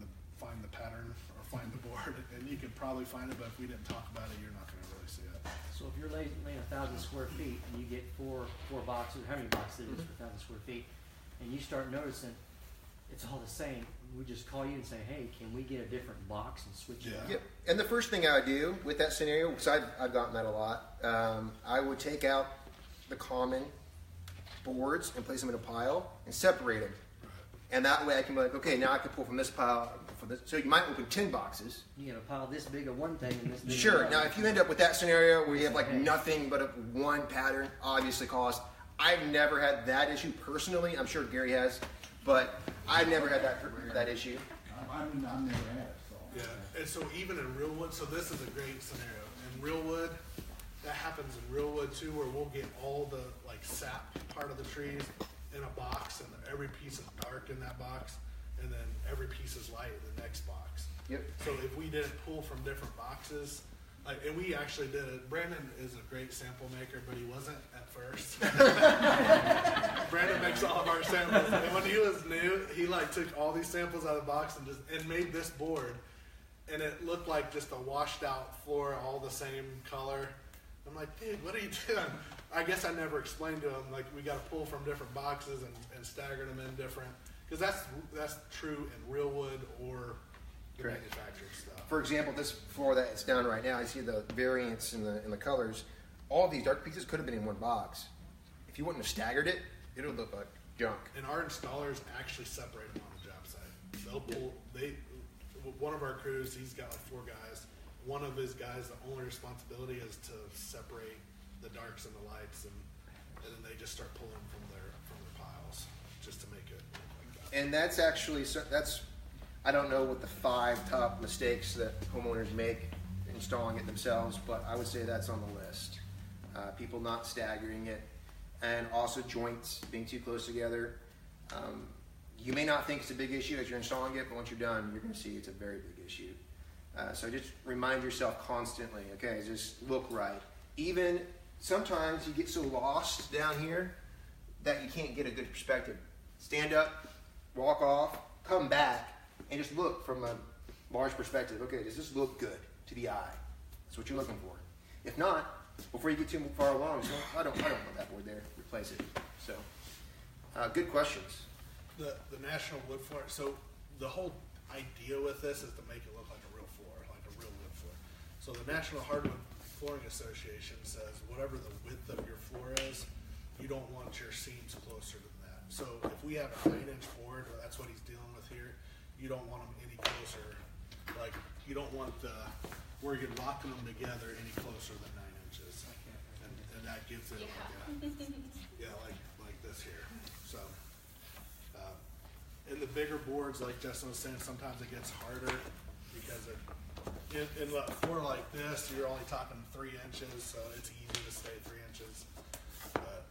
the pattern or find the board, and you could probably find it. But if we didn't talk about it, you're not going to really see it. So if you're laying 1,000 square feet and you get four boxes, how many boxes it is for 1,000 square feet, and you start noticing it's all the same, we just call you and say, hey, can we get a different box and switch it out? Yep. And the first thing I would do with that scenario, because I've gotten that a lot, I would take out the common boards and place them in a pile and separate them. And that way I can be like, okay, now I can pull from this pile. So you might open 10 boxes. You got a pile this big of one thing and this big Sure. of Now, another. if you end up with that scenario where you have like nothing but one pattern, obviously cost. I've never had that issue personally. I'm sure Gary has, but I've never had that issue. I've never had it, so. Yeah, and so even in real wood, so this is a great scenario. In real wood, that happens in real wood too, where we'll get all the like sap part of the trees in a box, and every piece is dark in that box, and then every piece is light in the next box. Yep. So if we didn't pull from different boxes, like, and we actually did it. Brandon is a great sample maker, but he wasn't at first. Brandon makes all of our samples, and when he was new, he like took all these samples out of the box and made this board, and it looked like just a washed out floor, all the same color. I'm like, dude, what are you doing? I guess I never explained to him, like, we got to pull from different boxes and stagger them in different, because that's true in real wood or the Correct. manufactured stuff. For example, this floor that it's down right now, I see the variance in the colors. All of these dark pieces could have been in one box. If you wouldn't have staggered it, it would look like junk. And our installers actually separate them on the job site. They'll pull, one of our crews, he's got like 4 guys. One of his guys, the only responsibility is to separate the darks and the lights, and then they just start pulling from their piles just to make it look like that. And that's actually, I don't know what the 5 top mistakes that homeowners make installing it themselves, but I would say that's on the list. People not staggering it, and also joints being too close together. You may not think it's a big issue as you're installing it, but once you're done, you're going to see it's a very big issue. So just remind yourself constantly, okay, just look right. Even sometimes you get so lost down here that you can't get a good perspective. Stand up, walk off, come back, and just look from a large perspective. Okay, does this look good to the eye? That's what you're looking for. If not, before you get too far along, so I don't want that board there. Replace it. So, good questions. The National Wood Floor. So the whole idea with this is to make it look like a real floor, like a real wood floor. So the National Hardwood Flooring Association says whatever the width of your floor is, you don't want your seams closer than that. So if we have a 9-inch board, or that's what he's dealing with here, you don't want them any closer. Like, you don't want where you're locking them together any closer than 9 inches. And that gives it like this here. So, in the bigger boards, like Justin was saying, sometimes it gets harder because in a floor like this, you're only talking 3 inches, so it's easy to stay 3 inches. But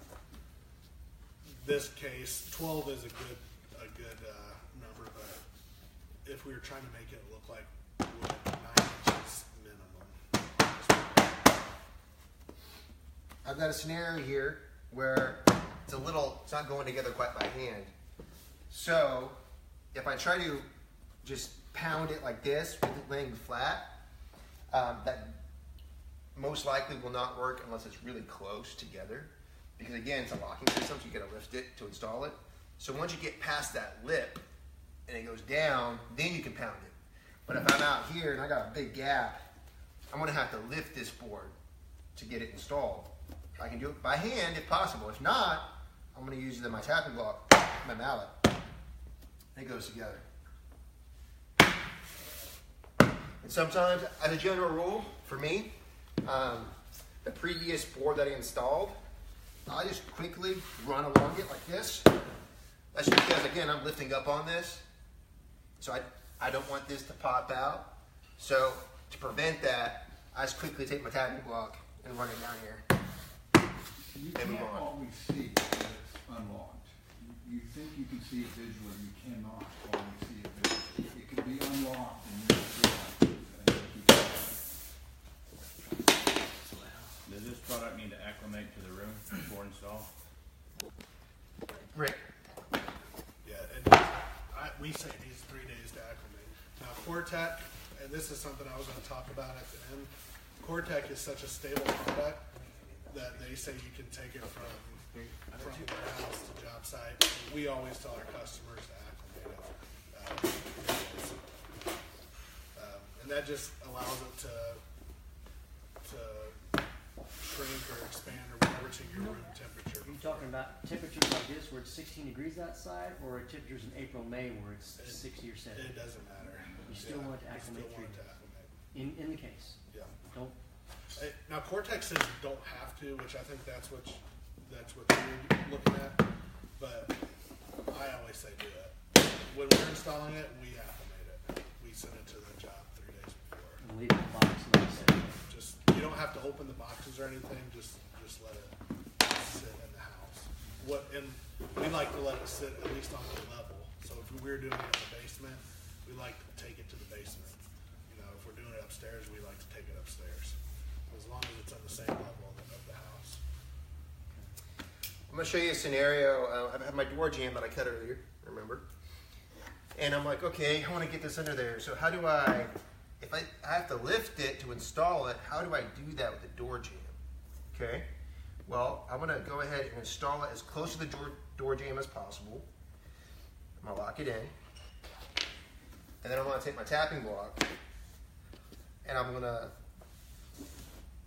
this case, 12 is a good number, but if we were trying to make it look like wood, 9 inches minimum. I've got a scenario here where it's not going together quite by hand. So if I try to just pound it like this with it laying flat, that most likely will not work unless it's really close together. Because again, it's a locking system, so you gotta lift it to install it. So once you get past that lip and it goes down, then you can pound it. But if I'm out here and I got a big gap, I'm gonna have to lift this board to get it installed. I can do it by hand if possible. If not, I'm gonna use my tapping block, my mallet. It goes together. And sometimes, as a general rule, for me, the previous board that I installed, I just quickly run along it like this. That's because, again, I'm lifting up on this. So I don't want this to pop out. So to prevent that, I just quickly take my tapping block and run it down here. You and move can't on. always see that it's unlocked. You think you can see it visually, you cannot always see it visually. It can be unlocked and you don't realize it, and you keep going. Does this product need to acclimate to the room before install? Rick, Yeah, we say it needs 3 days to acclimate. Now, Cortec, and this is something I was going to talk about at the end. Cortec is such a stable product that they say you can take it from warehouse to job site. We always tell our customers to acclimate it. And that just allows it to shrink or expand or whatever to your room temperature. Are you talking about temperatures like this where it's 16 degrees outside, or temperatures in April, May where it's 60 or 70? It doesn't matter. You still want to acclimate You still want it through. to acclimate. In the case. Yeah. Don't. Now Cortex says you don't have to, which I think that's what you're looking at. But I always say do it. When we're installing it, we acclimate it. We send it to the job 3 days before. And leave it in the box like I said. Just you don't have to open the boxes or anything. Just let it sit in the house. And we like to let it sit at least on the level. So if we were doing it in the basement, we like to take it to the basement. You know, if we're doing it upstairs, we like to take it upstairs. As long as it's on the same level of the house. I'm going to show you a scenario. I have my door jamb that I cut earlier, remember? And I'm like, okay, I want to get this under there. So how do if I have to lift it to install it, how do I do that with the door jamb? Okay, well, I'm going to go ahead and install it as close to the door jamb as possible. I'm going to lock it in. And then I'm going to take my tapping block and I'm going to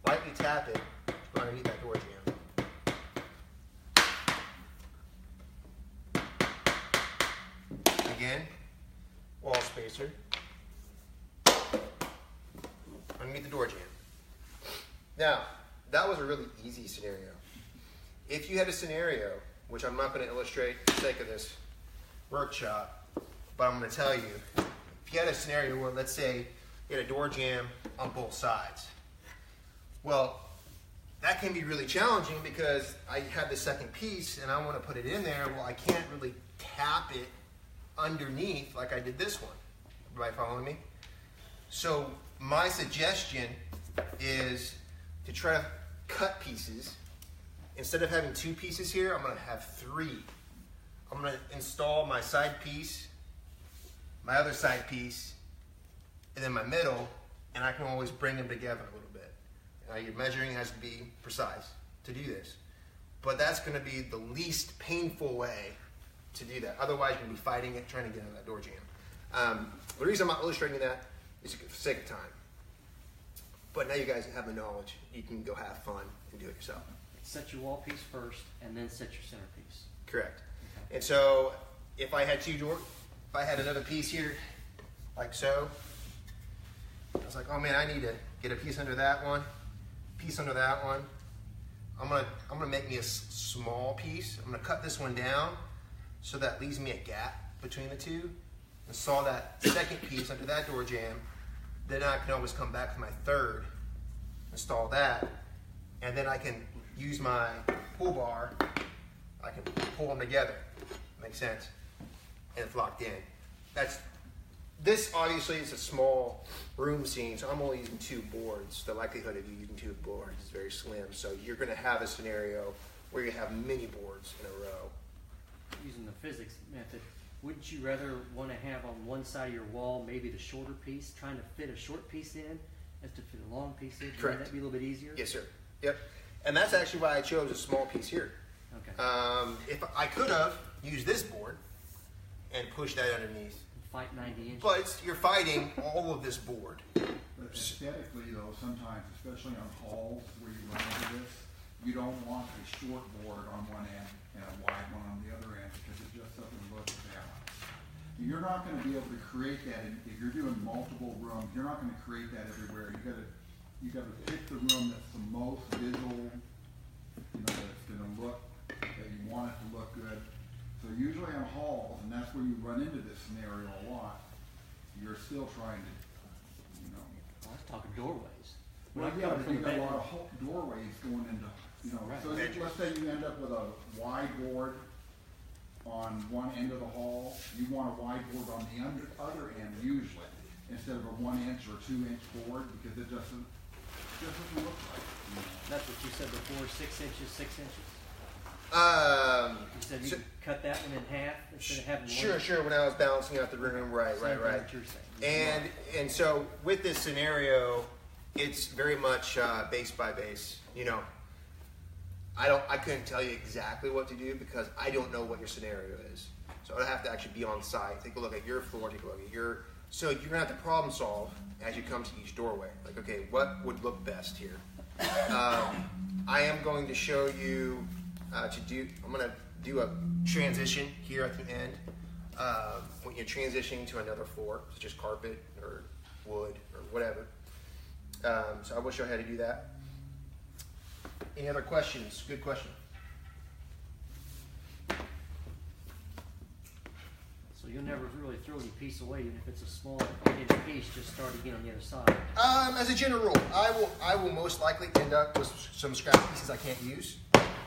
lightly tap it underneath that door jamb. Again, wall spacer underneath the door jamb. Now, that was a really easy scenario. If you had a scenario, which I'm not going to illustrate for the sake of this workshop, but I'm going to tell you, if you had a scenario where, let's say, you had a door jamb on both sides, well, that can be really challenging because I have the second piece and I want to put it in there. Well, I can't really tap it underneath like I did this one. Everybody following me? So my suggestion is to try to cut pieces. Instead of having 2 pieces here, I'm going to have 3. I'm going to install my side piece, my other side piece, and then my middle, and I can always bring them together a little bit. Your measuring has to be precise to do this. But that's going to be the least painful way to do that. Otherwise, you're going to be fighting it, trying to get out of that door jamb. The reason I'm not illustrating that is for the sake of time. But now you guys have the knowledge. You can go have fun and do it yourself. Set your wall piece first, and then set your centerpiece. Correct. Okay. And so, if I had another piece here, like so, I was like, oh man, I need to get a piece under that one, piece under that one. I'm gonna make me a small piece. I'm gonna cut this one down, so that leaves me a gap between the two. Install that second piece under that door jamb. Then I can always come back to my third, install that, and then I can use my pull bar. I can pull them together. Makes sense? And it's locked in. This obviously is a small room scene, so I'm only using 2 boards. The likelihood of you using 2 boards is very slim. So you're going to have a scenario where you have many boards in a row. Using the physics method, wouldn't you rather want to have on one side of your wall maybe the shorter piece, trying to fit a short piece in, as to fit a long piece in? Correct. Wouldn't that be a little bit easier? Yes, sir. Yep. And that's actually why I chose a small piece here. Okay. If I could have used this board and pushed that underneath, Fight 90 inches. but you're fighting all of this board. But aesthetically though, sometimes, especially on halls where you run into this, you don't want a short board on one end and a wide one on the other end because it just doesn't look balanced. You're not going to be able to create that if you're doing multiple rooms. You're not going to create that everywhere. You got to pick the room that's the most visual, that's going to look that you want it to look good. So usually on halls, and that's where you run into this scenario a lot. You're still trying to, I was talking doorways. Well, yeah, but you got a lot of doorways going into You know, Right. so let's say you end up with a wide board on one end of the hall, you want a wide board on the other end usually, instead of a 1 inch or 2 inch board, because it just doesn't look right. You know? That's what you said before, 6 inches, 6 inches? You said you So- could cut that one in half instead of having Sure, one? sure. When I was balancing out the room, right. Same thing what you're saying. And so with this scenario, it's very much base by base. You know, I couldn't tell you exactly what to do because I don't know what your scenario is. So I'd have to actually be on site, take a look at your floor, take a look at your. So you're gonna have to problem solve as you come to each doorway. Like, okay, what would look best here? I am going to show you I'm gonna do a transition here at the end. When you're transitioning to another floor, such as carpet or wood or whatever. So I will show you how to do that. Any other questions? Good question. So you'll never really throw any piece away, even if it's a small 8-inch piece, just start again on the other side. As a general rule, I will most likely end up with some scrap pieces I can't use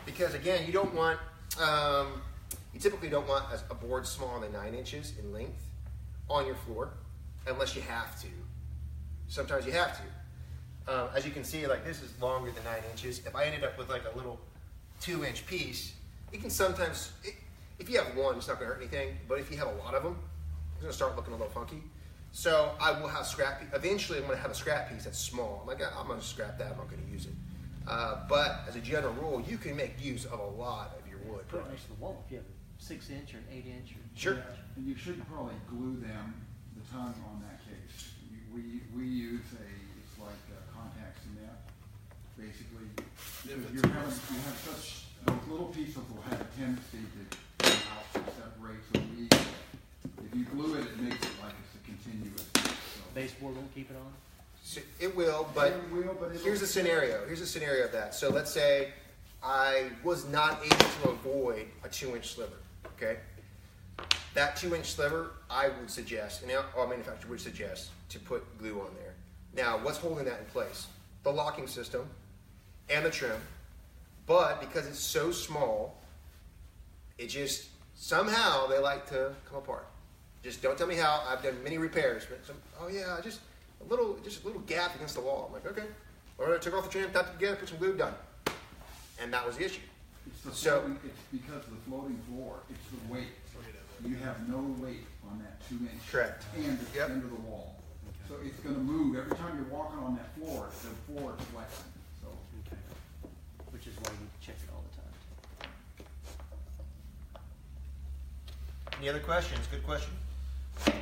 because again, you don't want you typically don't want a board smaller than 9 inches in length on your floor unless you have to. Sometimes you have to. As you can see, like this is longer than 9 inches. If I ended up with like a little 2-inch piece, it can sometimes, if you have one, it's not going to hurt anything. But if you have a lot of them, it's going to start looking a little funky. So I will have scrap. Eventually, I'm going to have a scrap piece that's small. I'm like, I'm going to scrap that. I'm not going to use it. But as a general rule, you can make use of a lot of your wood. Put it next to the wall if you have a 6-inch or an 8-inch. Sure. And you should probably glue them, the tongue on that case. We use it's like contact cement, basically. You have such, those little pieces will have a tendency to come out and separate so easily. If you glue it, it makes it like it's a continuous. So. Baseboard won't keep it on? So it will, but here's a scenario. Here's a scenario of that. So let's say I was not able to avoid a 2-inch sliver, okay? That 2-inch sliver, I would suggest, and our manufacturer would suggest, to put glue on there. Now, what's holding that in place? The locking system and the trim, but because it's so small, it just, somehow they like to come apart. Just don't tell me how. I've done many repairs, but just a little gap against the wall. I'm like, okay. Or I took off the trim, tapped it together, put some glue, done. And that was the issue. It's because of the floating floor. It's the weight. You have no weight on that 2-inch Correct. end of the wall. So it's going to move every time you're walking on that floor. The floor is flexing. So. Okay. Which is why you check it all the time. Any other questions? Good question.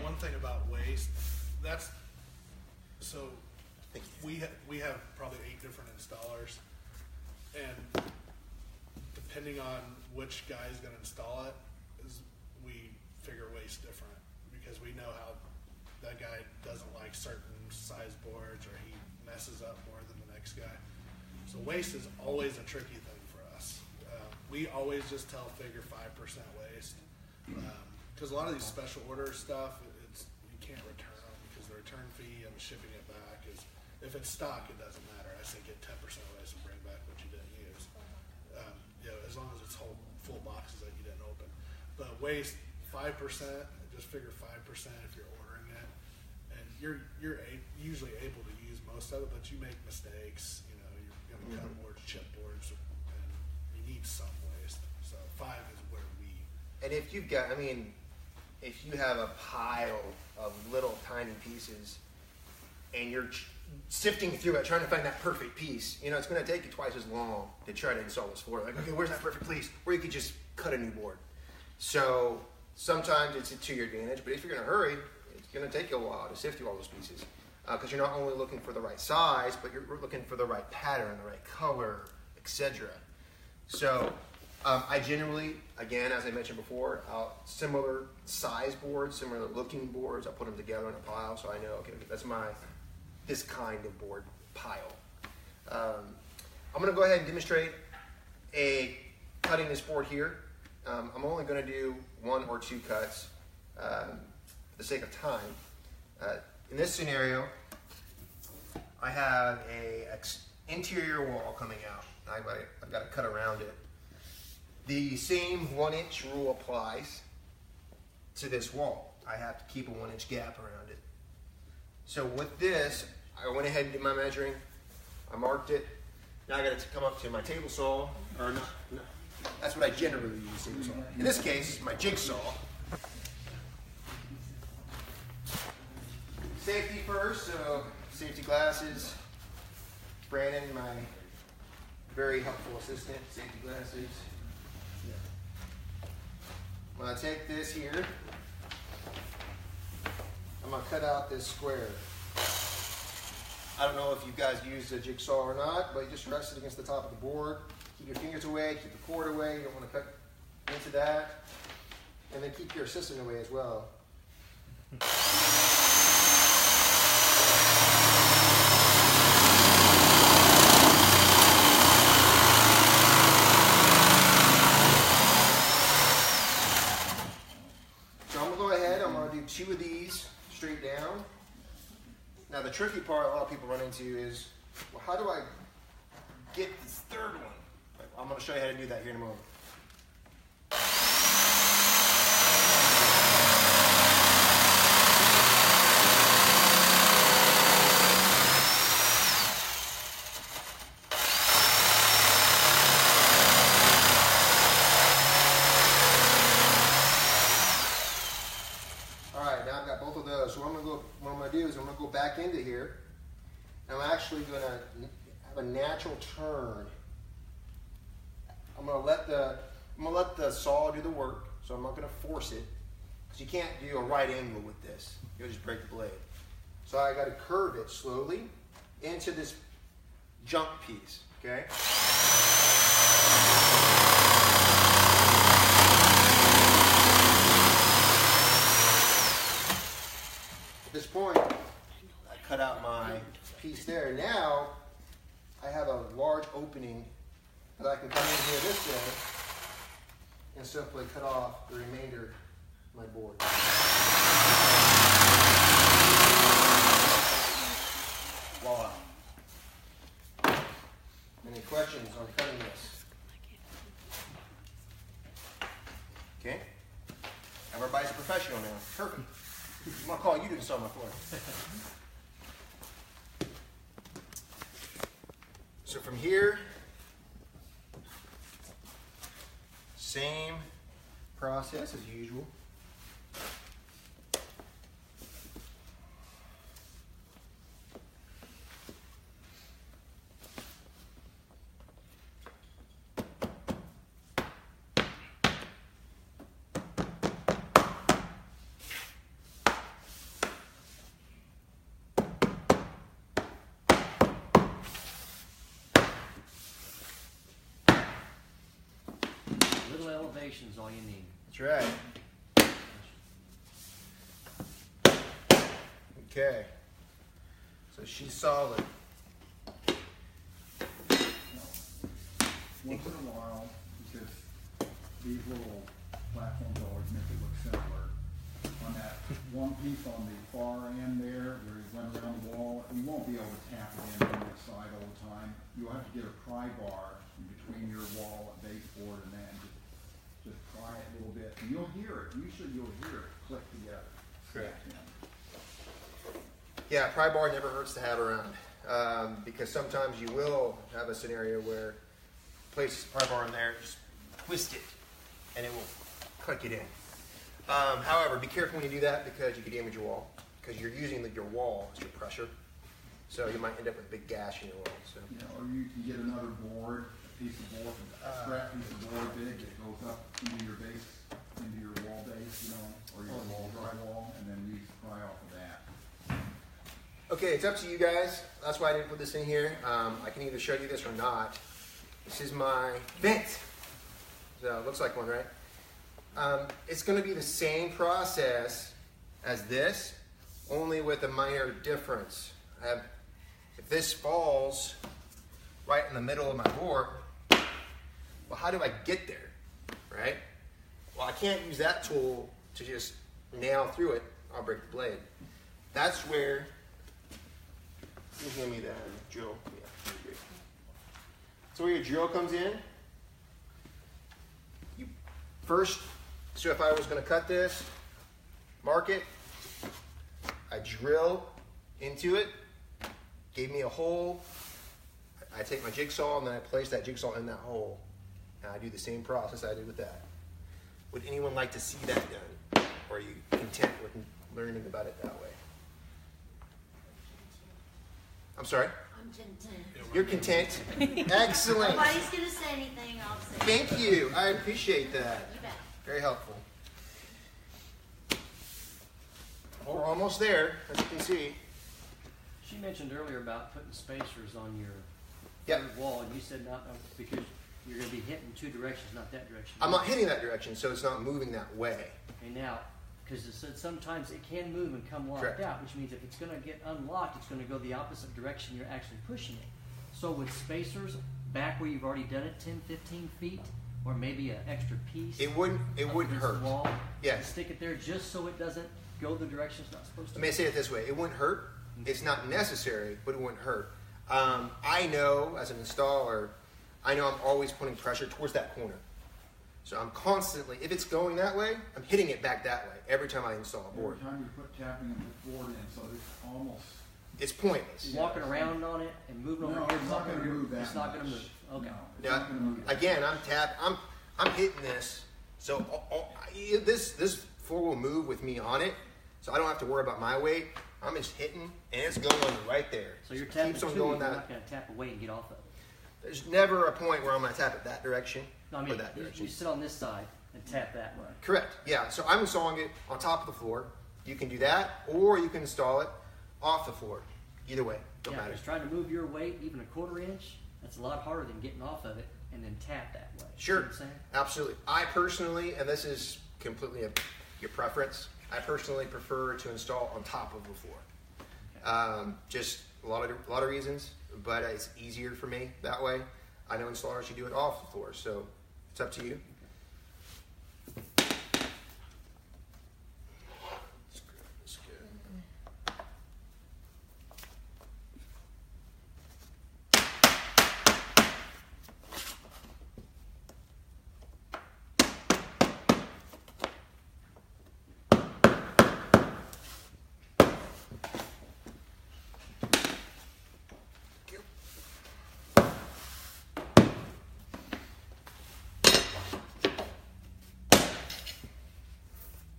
One thing about waste, so we have probably 8 different installers, and depending on which guy is going to install it, we figure waste different because we know how that guy doesn't like certain size boards or he messes up more than the next guy. So waste is always a tricky thing for us. We always just figure 5% waste because a lot of these special order stuff, you can't return them because the return fee and shipping it back is, if it's stock, it doesnn't matter. I say get 10% waste and bring back what you didn't use. As long as it's full boxes that you didn't open. But waste 5%, just figure 5% if you're ordering it, and you're usually able to use most of it, but you make mistakes. You're going to cut boards, chip boards, and you need some waste. So 5 is where we. And if you've got, if you have a pile of little tiny pieces, and you're sifting through it, trying to find that perfect piece, it's going to take you twice as long to try to install this floor. Like, okay, where's that perfect piece? Where you could just cut a new board. So sometimes it's to your advantage, but if you're in a hurry, it's going to take you a while to sift through all those pieces because you're not only looking for the right size, but you're looking for the right pattern, the right color, etc. So I generally, again, as I mentioned before, similar size boards, similar looking boards, I'll put them together in a pile so I know, okay, that's this kind of board pile. I'm going to go ahead and demonstrate cutting this board here. I'm only going to do 1 or 2 cuts for the sake of time. In this scenario, I have an interior wall coming out. I've got to cut around it. The same 1-inch rule applies to this wall. I have to keep a 1-inch gap around it. So with this, I went ahead and did my measuring. I marked it. Now I got to come up to my table saw, or no, that's what I generally use, table saw. In this case, my jigsaw. Safety first, so safety glasses. Brandon, my very helpful assistant, safety glasses. When I take this here, I'm going to cut out this square. I don't know if you guys use a jigsaw or not, but you just rest it against the top of the board. Keep your fingers away, keep the cord away. You don't want to cut into that. And then keep your assistant away as well. So I'm going to go ahead, I'm going to do 2 of these straight down. Now the tricky part a lot of people run into is, well, how do I get this third one? I'm going to show you how to do that here in a moment. Alright, now I've got both of those. So what I'm going to do is I'm going to go back into here. And I'm actually going to have a natural turn. I'm going to let the saw do the work, so I'm not going to force it, because you can't do a right angle with this. You'll just break the blade. So I got to curve it slowly into this junk piece. Okay. At this point, I cut out my piece there. Now I have a large opening that I can come in here this way and simply cut off the remainder of my board. Voila. Any questions on cutting this? Okay. Everybody's a professional now. Perfect. I'm going to call you to install my floor. So from here, same process as usual. Little elevation is all you need. That's right. Okay. So she's solid. Once in a while, because these little platforms always make it look simpler. On that one piece on the far end there, where you run around the wall, you won't be able to tap it in on that side all the time. You'll have to get a pry bar in between your wall and baseboard and that. Just pry it a little bit, and you'll hear it. Usually you'll hear it click together. Correct. Yeah. Yeah, pry bar never hurts to have around, because sometimes you will have a scenario where place pry bar in there, just twist it, and it will click it in. However, be careful when you do that, because you can damage your wall, because you're using your wall as your pressure, so you might end up with a big gash in your wall. So. You know, or you can get another board, a piece of board, a scrap piece of board big that goes up into your base, into your wall base, you know, or your wall drywall, and then you pry off of that. Okay, it's up to you guys. That's why I didn't put this in here. I can either show you this or not. This is my vent. So it looks like one, right? It's going to be the same process as this, only with a minor difference. If this falls right in the middle of my board, well, how do I get there, right? Well, I can't use that tool to just nail through it. I'll break the blade. That's where, you hand me that, Joe. Yeah, So where your drill comes in, you first, so if I was going to cut this, mark it, I drill into it, gave me a hole, I take my jigsaw and then I place that jigsaw in that hole. And I do the same process I did with that. Would anyone like to see that done? Or are you content with learning about it that way? I'm sorry? I'm content. You're content? Excellent. Nobody's going to say anything, I'll say. Thank you. I appreciate that. You bet. Very helpful. We're almost there, as you can see. She mentioned earlier about putting spacers on your Yep. third wall, and you said not because you're going to be hitting two directions, not that direction. I'm not hitting that direction, so it's not moving that way. Okay, now, because it said sometimes it can move and come locked Correct. out, which means if it's going to get unlocked, it's going to go the opposite direction you're actually pushing it. So with spacers, back where you've already done it, 10, 15 feet, or maybe an extra piece. It wouldn't of this hurt. Wall, Yes. Stick it there just so it doesn't go the direction it's not supposed to. Let me say it this way. It wouldn't hurt. It's not necessary, but it wouldn't hurt. I know, as an installer, I know I'm always putting pressure towards that corner. So I'm constantly, if it's going that way, I'm hitting it back that way every time I install a board. Every time you put tapping and put board in, so it's almost. It's pointless. Walking around on it and moving No, over here. it's not walking gonna over move here, that It's not going to much. move. Okay. No, it's Now, not gonna move that again, much. I'm hitting this, so this floor will move with me on it, so I don't have to worry about my weight. I'm just hitting, and it's going right there. So you're It tapping keeps on two, going you're that. not going to tap away and get off of it. There's never a point where I'm going to tap it that direction No, I or mean, that you direction. sit on this side and tap that way. Correct. Yeah. So I'm installing it on top of the floor. You can do that, or you can install it off the floor. Either way, don't Yeah, matter. because trying to move your weight even a quarter inch, that's a lot harder than getting off of it and then tap that way. Sure. See what I'm saying? Absolutely. I personally, and this is completely your preference, I personally prefer to install on top of the floor. Just a lot of reasons, but it's easier for me that way. I know installers should do it off the floor, so it's up to you. That's good.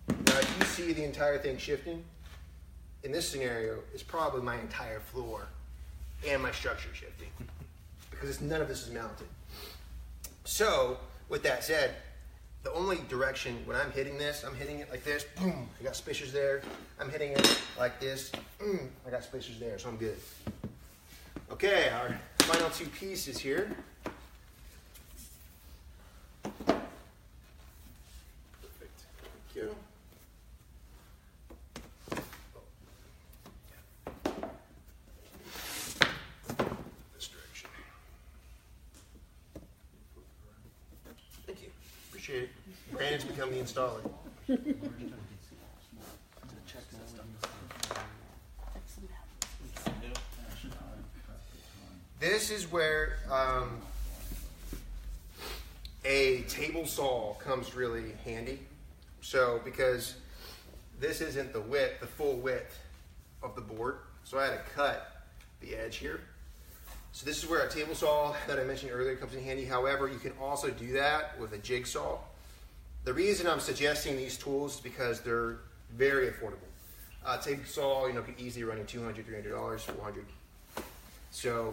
Now, if you see the entire thing shifting, in this scenario, it's probably my entire floor and my structure shifting because none of this is mounted. So, with that said, the only direction when I'm hitting this, I'm hitting it like this, boom, I got spacers there. I'm hitting it like this, I got spacers there, so I'm good. Okay, our final two pieces here. Perfect, thank you. This direction. Thank you. Appreciate it. Brandon's become the installer. This is where a table saw comes really handy. So, because this isn't the width, the full width of the board, so I had to cut the edge here. So this is where a table saw that I mentioned earlier comes in handy. However, you can also do that with a jigsaw. The reason I'm suggesting these tools is because they're very affordable. Table saw, could easily run you $200, $300, $400. So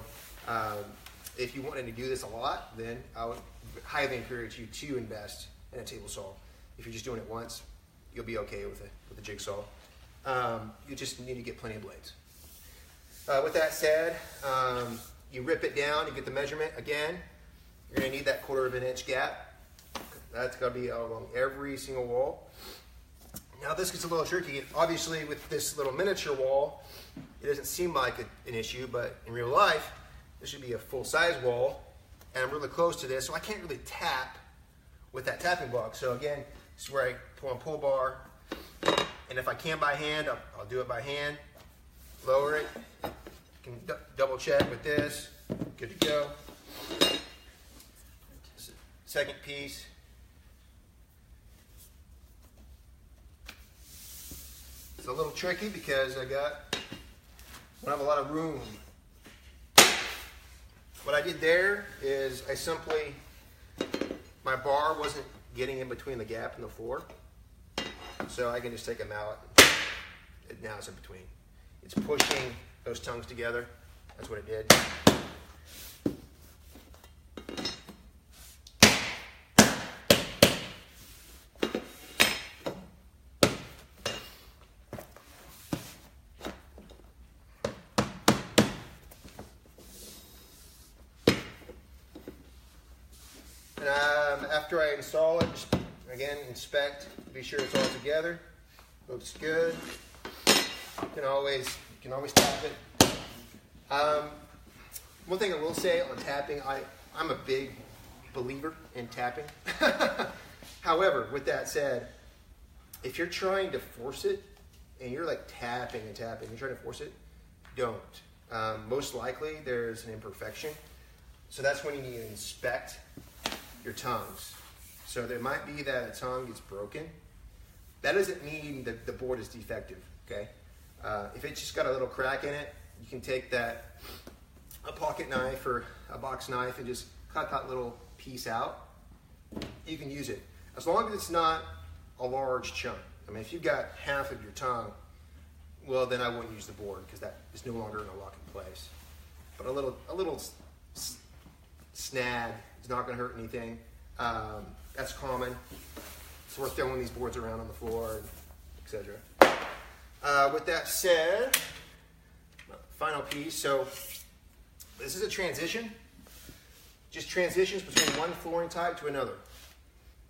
if you wanted to do this a lot, then I would highly encourage you to invest in a table saw. If you're just doing it once, you'll be okay with a jigsaw. You just need to get plenty of blades. With that said, you rip it down, you get the measurement again. You're going to need that 1/4 of an inch gap. That's going to be along every single wall. Now this gets a little tricky. Obviously with this little miniature wall, it doesn't seem like an issue, but in real life, this should be a full-size wall, and I'm really close to this, so I can't really tap with that tapping block. So again, this is where I pull on pull bar, and if I can by hand, I'll do it by hand. Lower it. You can double check with this. Good to go. Second piece. It's a little tricky because I don't have a lot of room. What I did there is my bar wasn't getting in between the gap and the floor. So I can just take a mallet and now it's in between. It's pushing those tongues together. That's what it did. And after I install it, just again inspect, be sure it's all together. Looks good. You can always tap it. One thing I will say on tapping, I'm a big believer in tapping. However, with that said, if you're trying to force it and you're like tapping and tapping, you're trying to force it, don't. Most likely there's an imperfection. So that's when you need to inspect your tongues. So there might be that a tongue gets broken. That doesn't mean that the board is defective, okay? If it's just got a little crack in it, you can take a pocket knife or a box knife and just cut that little piece out. You can use it. As long as it's not a large chunk. I mean, if you've got half of your tongue, well, then I wouldn't use the board because that is no longer going to lock in place. But a little snag is not going to hurt anything. That's common. It's worth throwing these boards around on the floor, etc. With that said, final piece. So this is a transition. Just transitions between one flooring type to another.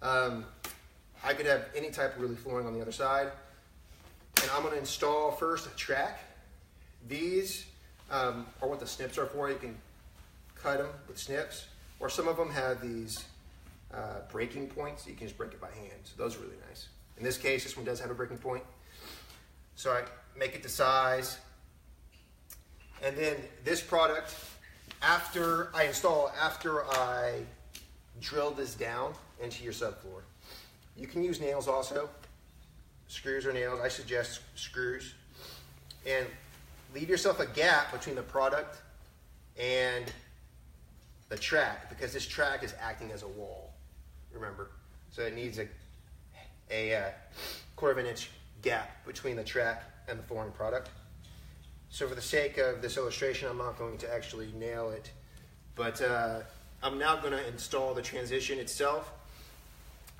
I could have any type of really flooring on the other side. And I'm going to install first a track. These are what the snips are for. You can cut them with snips. Or some of them have these breaking points. You can just break it by hand. So those are really nice. In this case, this one does have a breaking point. So I make it to size. And then this product, after I drill this down into your subfloor. You can use nails also. Screws or nails. I suggest screws. And leave yourself a gap between the product and the track, because this track is acting as a wall, remember? So it needs a quarter of an inch gap between the track and the flooring product. So for the sake of this illustration, I'm not going to actually nail it, but I'm now going to install the transition itself.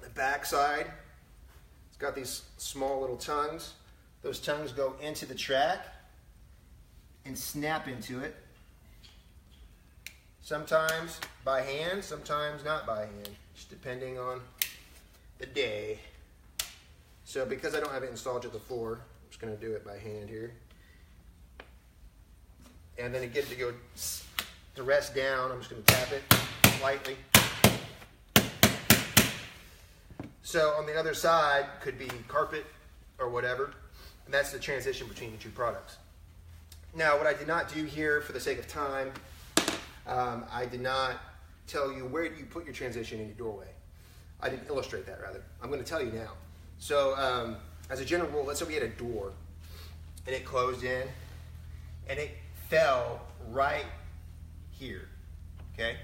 The back side, it's got these small little tongues. Those tongues go into the track and snap into it. Sometimes by hand, sometimes not by hand, just depending on the day. So because I don't have it installed to the floor, I'm just going to do it by hand here. And then to get it to go to rest down, I'm just going to tap it lightly. So on the other side could be carpet or whatever, and that's the transition between the two products. Now what I did not do here for the sake of time, I did not tell you where you put your transition in your doorway. I didn't illustrate that, rather. I'm going to tell you now. So as a general rule, let's say we had a door and it closed in and it fell right here, okay?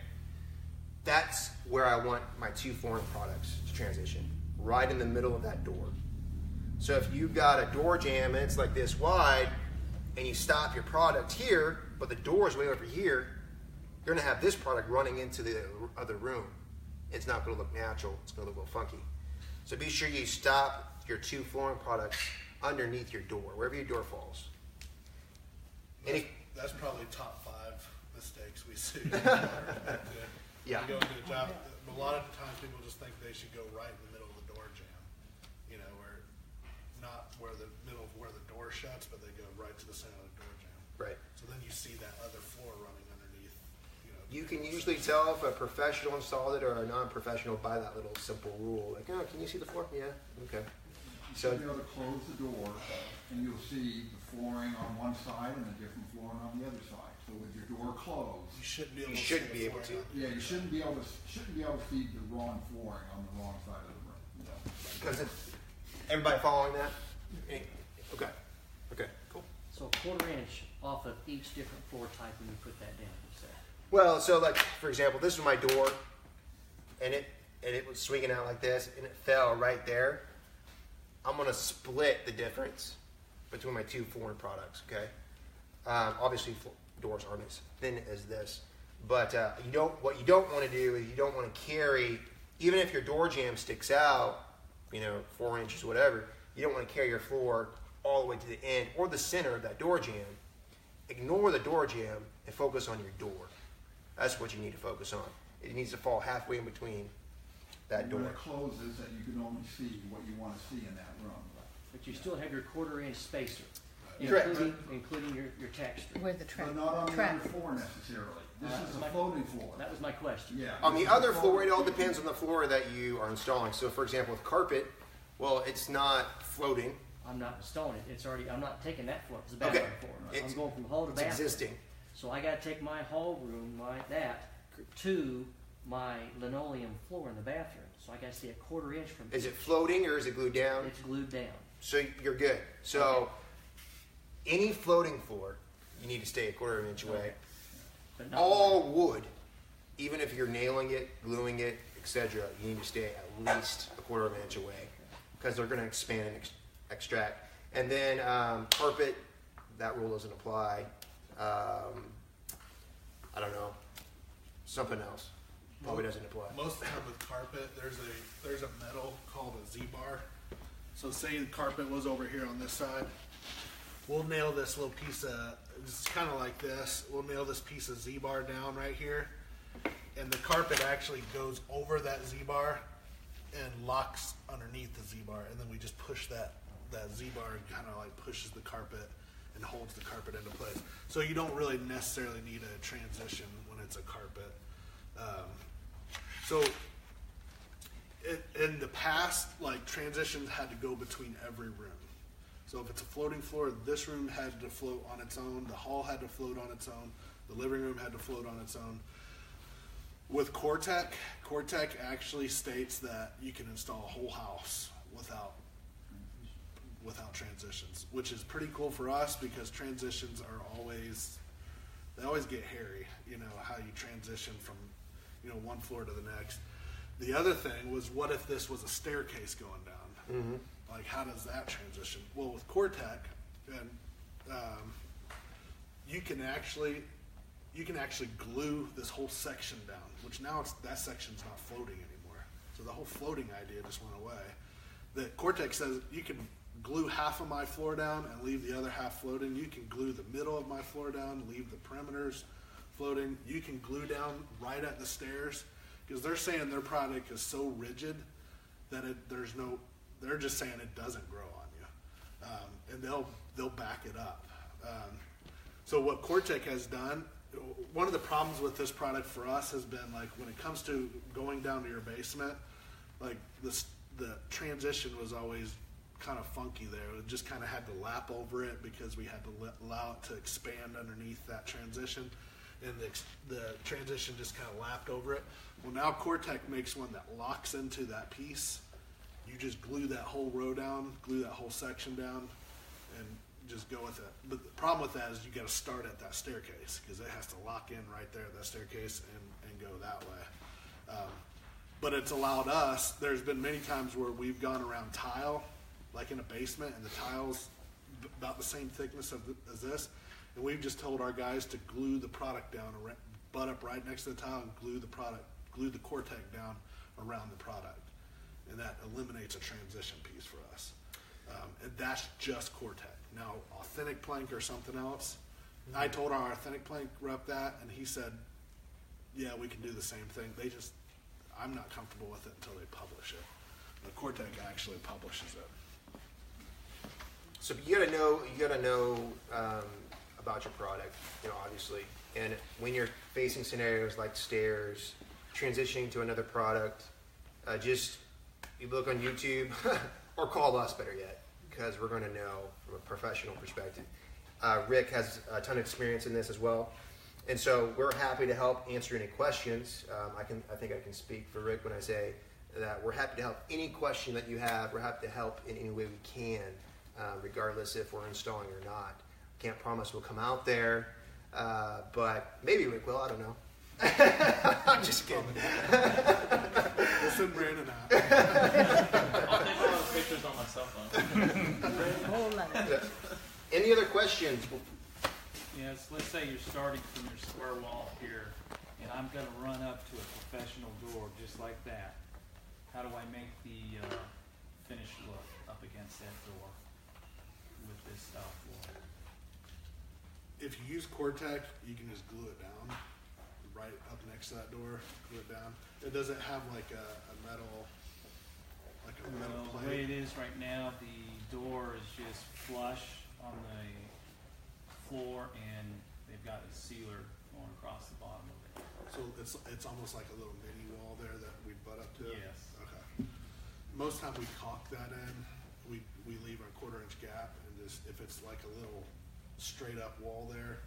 That's where I want my two flooring products to transition, right in the middle of that door. So if you've got a door jamb and it's like this wide and you stop your product here, but the door is way over here, you're going to have this product running into the other room. It's not going to look natural. It's going to look a little funky. So be sure you stop your two flooring products underneath your door, wherever your door falls. That's probably top 5 mistakes we see. Yeah. You go into a job, a lot of times people just think they should go right in the middle of the door jamb. You know, where not where the middle of where the door shuts, but they go right to the center of the door jamb. Right. So then you see that other floor running underneath. You can usually tell if a professional installed it or a non-professional by that little simple rule. Like, oh, can you see the floor? Yeah. Okay. You So should be able to close the door, and you'll see the flooring on one side and a different flooring on the other side. So with your door closed, You shouldn't be able you to shouldn't see be the able floor. to. yeah, you shouldn't be able to see the wrong flooring on the wrong side of the room. Because everybody following that? Okay. Okay, cool. So a quarter inch off of each different floor type when you put that down, you said. Well, so like, for example, this was my door, and it was swinging out like this, and it fell right there. I'm going to split the difference between my two flooring products, okay? Obviously, doors aren't as thin as this, but what you don't want to do is you don't want to carry, even if your door jamb sticks out, 4 inches, whatever, you don't want to carry your floor all the way to the end or the center of that door jamb. Ignore the door jamb and focus on your door. That's what you need to focus on. It needs to fall halfway in between that And door. when it closes, that you can only see what you want to see in that room. But you still have your quarter inch spacer, Correct. including your texture. Where the But not on the other floor necessarily. This is a floating floor. That was my question. Yeah. On this the is a other floor, floating it all depends on the floor that you are installing. So, for example, with carpet, well, it's not floating. I'm not installing it. It's already. I'm not taking that floor. It's a Okay. bathroom floor. It's- I'm going from hall to It's bathroom. existing. So I got to take my hall room like that to my linoleum floor in the bathroom. So I got to see a quarter inch from. Is it floating or is it glued down? It's glued down. So you're good. So any floating floor, you need to stay a quarter of an inch away. But not All wood, even if you're nailing it, gluing it, etc., you need to stay at least a quarter of an inch away because they're going to expand and extract. And then carpet, that rule doesn't apply. I don't know, something else probably doesn't apply. Most of the time with carpet, there's a metal called a Z-bar. So say the carpet was over here on this side, we'll nail this little piece of, it's kind of like this, we'll nail this piece of Z-bar down right here, and the carpet actually goes over that Z-bar and locks underneath the Z-bar, and then we just push that Z-bar and kind of like pushes the carpet and holds the carpet into place. So you don't really necessarily need a transition when it's a carpet. So in the past, like transitions had to go between every room. So if it's a floating floor, this room had to float on its own, the hall had to float on its own, the living room had to float on its own. With Cortec actually states that you can install a whole house without transitions, which is pretty cool for us because transitions are always get hairy, how you transition from, one floor to the next. The other thing was, what if this was a staircase going down? Mm-hmm. Like, how does that transition? Well, with Cortec, and you can actually glue this whole section down, which now that section's not floating anymore. So the whole floating idea just went away. The Cortec says you can glue half of my floor down and leave the other half floating. You can glue the middle of my floor down, leave the perimeters floating. You can glue down right at the stairs, because they're saying their product is so rigid that they're just saying it doesn't grow on you, and they'll back it up. So what Cortec has done, one of the problems with this product for us has been, like, when it comes to going down to your basement, like the transition was always kind of funky there. It just kind of had to lap over it because we had to allow it to expand underneath that transition, and the transition just kind of lapped over it. Well, now Cortec makes one that locks into that piece. You just glue that whole row down, glue that whole section down, and just go with it. But the problem with that is you got to start at that staircase, because it has to lock in right there at that staircase and go that way. But it's allowed us, there's been many times where we've gone around tile, like in a basement, and the tile's about the same thickness as this, and we've just told our guys to glue the product down, butt up right next to the tile, and glue the Cortec down around the product. And that eliminates a transition piece for us. And that's just Cortec. Now, authentic plank or something else, I told our authentic plank rep that, and he said, yeah, we can do the same thing. I'm not comfortable with it until they publish it. The Cortec actually publishes it. So you gotta know about your product, obviously. And when you're facing scenarios like stairs, transitioning to another product, you look on YouTube, or call us better yet, because we're going to know from a professional perspective. Rick has a ton of experience in this as well, and so we're happy to help answer any questions. I think I can speak for Rick when I say that we're happy to help any question that you have. We're happy to help in any way we can, regardless if we're installing or not. Can't promise we'll come out there, but maybe Rick will. I don't know. I'm just kidding. We'll send Brandon out. I'll take all those pictures on my cell phone. Whole lot. Any other questions? Yes, let's say you're starting from your square wall here, and I'm going to run up to a professional door just like that. How do I make the finished look up against that door with this style floor? If you use Cortec, you can just glue it down right up next to that door. Glue it down. It doesn't have like a metal, Well, the way it is right now, the door is just flush on the floor, and they've got a sealer going across the bottom of it. So it's almost like a little mini wall there that we butt up to. Yes. Okay. Most time we caulk that in. We leave a 1/4 inch gap, and just if it's like a little straight up wall there,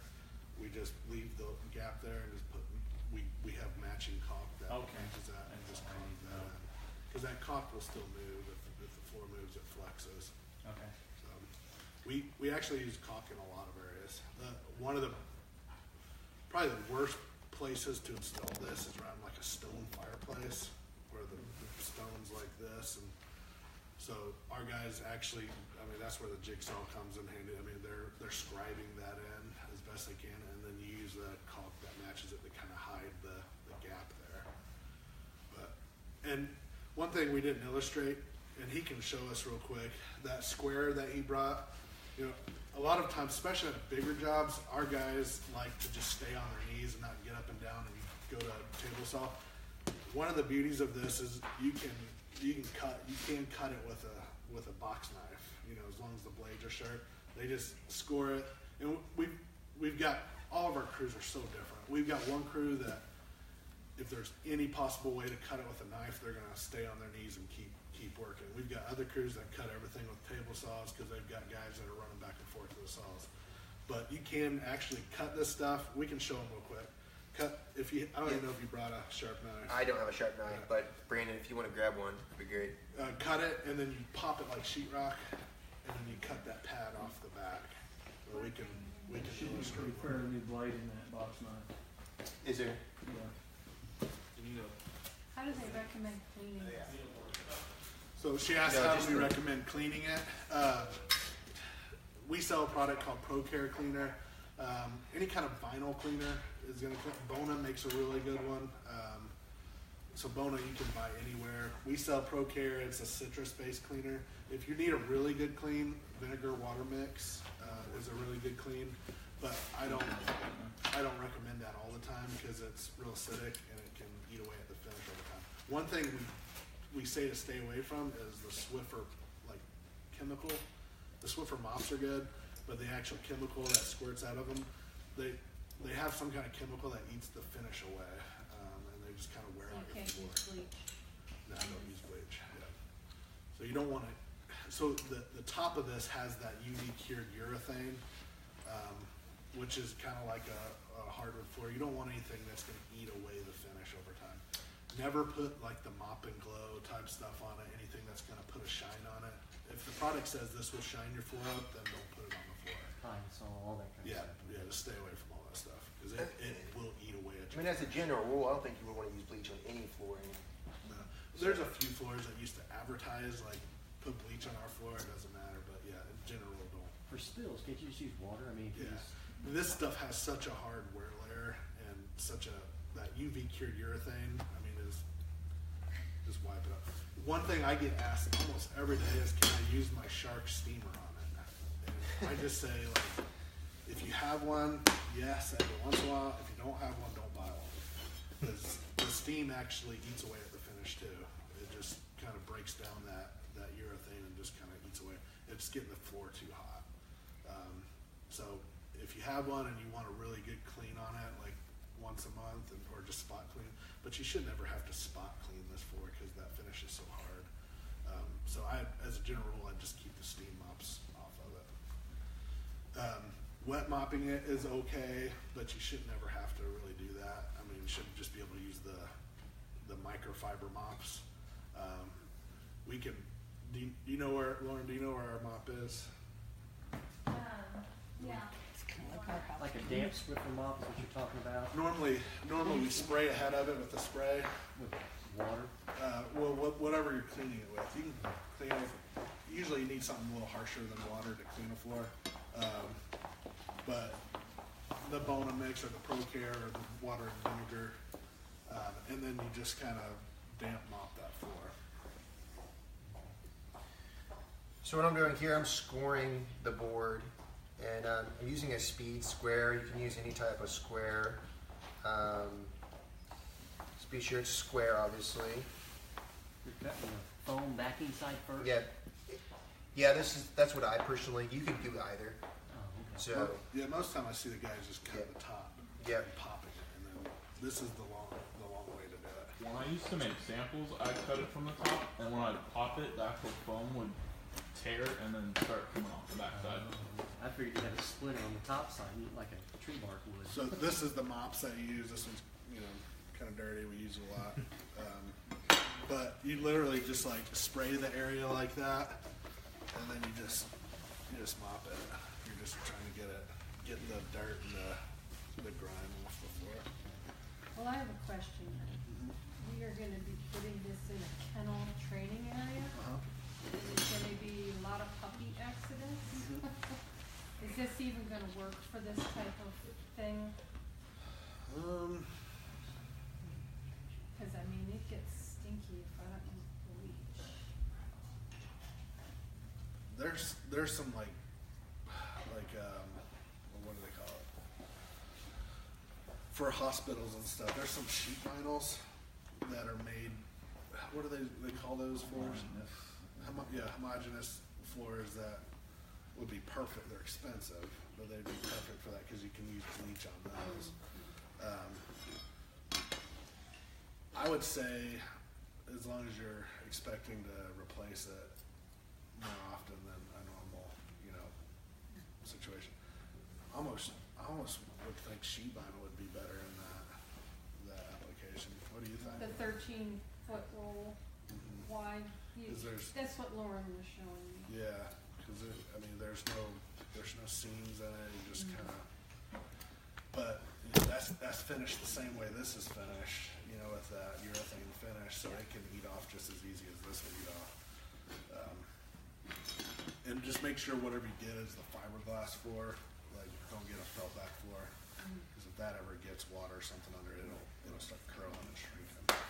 we just leave the gap there and just put. We have matching caulk that matches that, and just caulk that in. Because that caulk will still move if the floor moves, it flexes. Okay. So we actually use caulk in a lot of areas. One of the probably the worst places to install this is around like a stone fireplace where the stone's like this, and so our guys actually, I mean, that's where the jigsaw comes in handy. I mean, they're scribing that in as best they can, and then you use the caulk that matches it to kind of hide the gap there. And one thing we didn't illustrate, and he can show us real quick, that square that he brought, you know, a lot of times, especially at bigger jobs, our guys like to just stay on their knees and not get up and down and go to table saw. One of the beauties of this is you can cut it with a box knife, you know, as long as the blades are sharp. They just score it, and we've got, all of our crews are so different. We've got one crew that if there's any possible way to cut it with a knife, they're gonna stay on their knees and keep working. We've got other crews that cut everything with table saws because they've got guys that are running back and forth with the saws. But you can actually cut this stuff. We can show them real quick. I don't even know if you brought a sharp knife. I don't have a sharp knife, but Brandon, if you want to grab one, it'd be great. Cut it, and then you pop it like sheetrock, and then you cut that pad off the back. So we can illustrate. Fairly new blade in that box knife. Is there? Yeah. How do they recommend cleaning? So she asked how do we recommend cleaning it. We sell a product called Pro Care Cleaner. Any kind of vinyl cleaner is going to clean. Bona makes a really good one. So Bona you can buy anywhere. We sell Pro Care. It's a citrus-based cleaner. If you need a really good clean, vinegar water mix is a really good clean. But I don't recommend that all the time because it's real acidic and it can eat away at the finish all the time. One thing we say to stay away from is the Swiffer chemical. The Swiffer mops are good, but the actual chemical that squirts out of them, they have some kind of chemical that eats the finish away, and they just kind of wear out your floor. No, I don't use bleach. Yeah. So you don't want to. So the top of this has that UV cured urethane, which is kind of like a hardwood floor. You don't want anything that's going to eat away the finish over time. Never put like the mop and glow type stuff on it. Anything that's going to put a shine on it. If the product says this will shine your floor up, then don't put it on the floor. All that kind of stuff. Yeah, just stay away from all that stuff because it will eat away at you. I mean, as a general rule, I don't think you would want to use bleach on any flooring. No. There's a few floors that used to advertise like put bleach on our floor. It doesn't matter, but yeah, in general, don't. For spills, can't you just use water? I mean, Yeah. This stuff has such a hard wear layer and that UV cured urethane. I mean, just wipe it up. One thing I get asked almost every day is, can I use my Shark steamer on it? And I just say, like, if you have one, yes, every once in a while. If you don't have one, don't buy one. Because the steam actually eats away at the finish too. It just kind of breaks down that urethane and just kind of eats away. It's getting the floor too hot. So if you have one and you want a really good clean on it, like once a month or just spot clean, but you should never have to spot clean this floor because that finish is so hard. So as a general just keep the steam mops off of it. Wet mopping it is okay, but you should never have to really do that. I mean, you should just be able to use the microfiber mops. We can. Do you know where, Lauren? Do you know where our mop is? Yeah. It's kind of like our house. Like a damp Swiffer mop is what you're talking about? Normally we spray ahead of it with the spray. With water? Well, whatever you're cleaning it with. You can clean it. Usually you need something a little harsher than water to clean a floor. But the Bona mix or the Pro Care or the water and vinegar, and then you just kind of damp mop that floor. So what I'm doing here, I'm scoring the board, and I'm using a speed square. You can use any type of square. Just be sure it's square, obviously. You're cutting the foam backing side first? Yeah. That's what I personally. You can do either. Oh, okay. So Yeah, most time I see the guys just cut the top, Yeah. and popping it, and then this is the long way to do it. When I used to make samples, I'd cut it from the top, and when I'd pop it, the actual foam would tear and then start coming off the backside. I figured you'd have a splitter on the top side, like a tree bark would. So this is the mops that you use. This one's kind of dirty. We use it a lot. But you literally just like spray the area like that, and then you just mop it. You're just trying to get the dirt and the grime off the floor. Well, I have a question. We are gonna be putting this in a kennel training area. Is it gonna be a lot of puppy accidents? Is this even gonna work for this type of thing? Cause I mean, it gets stinky if I don't use bleach. There's some like what do they call it? For hospitals and stuff, there's some sheet vinyls that are made. What do they call those floors? Homogeneous floors that would be perfect. They're expensive, but they'd be perfect for that because you can use bleach on those. I would say, as long as you're expecting to replace it more often than a normal, situation, I almost would think sheet vinyl would be better in that application. What do you think? The 13-foot roll wide. That's what Lauren was showing me. Yeah, because there's no seams in it. You just kind of, but that's finished the same way this is finished. With that urethane finish, so it can eat off just as easy as this would eat off. And just make sure whatever you get is the fiberglass floor. Like, don't get a felt back floor, because if that ever gets water or something under it, it'll start curling and shrinking.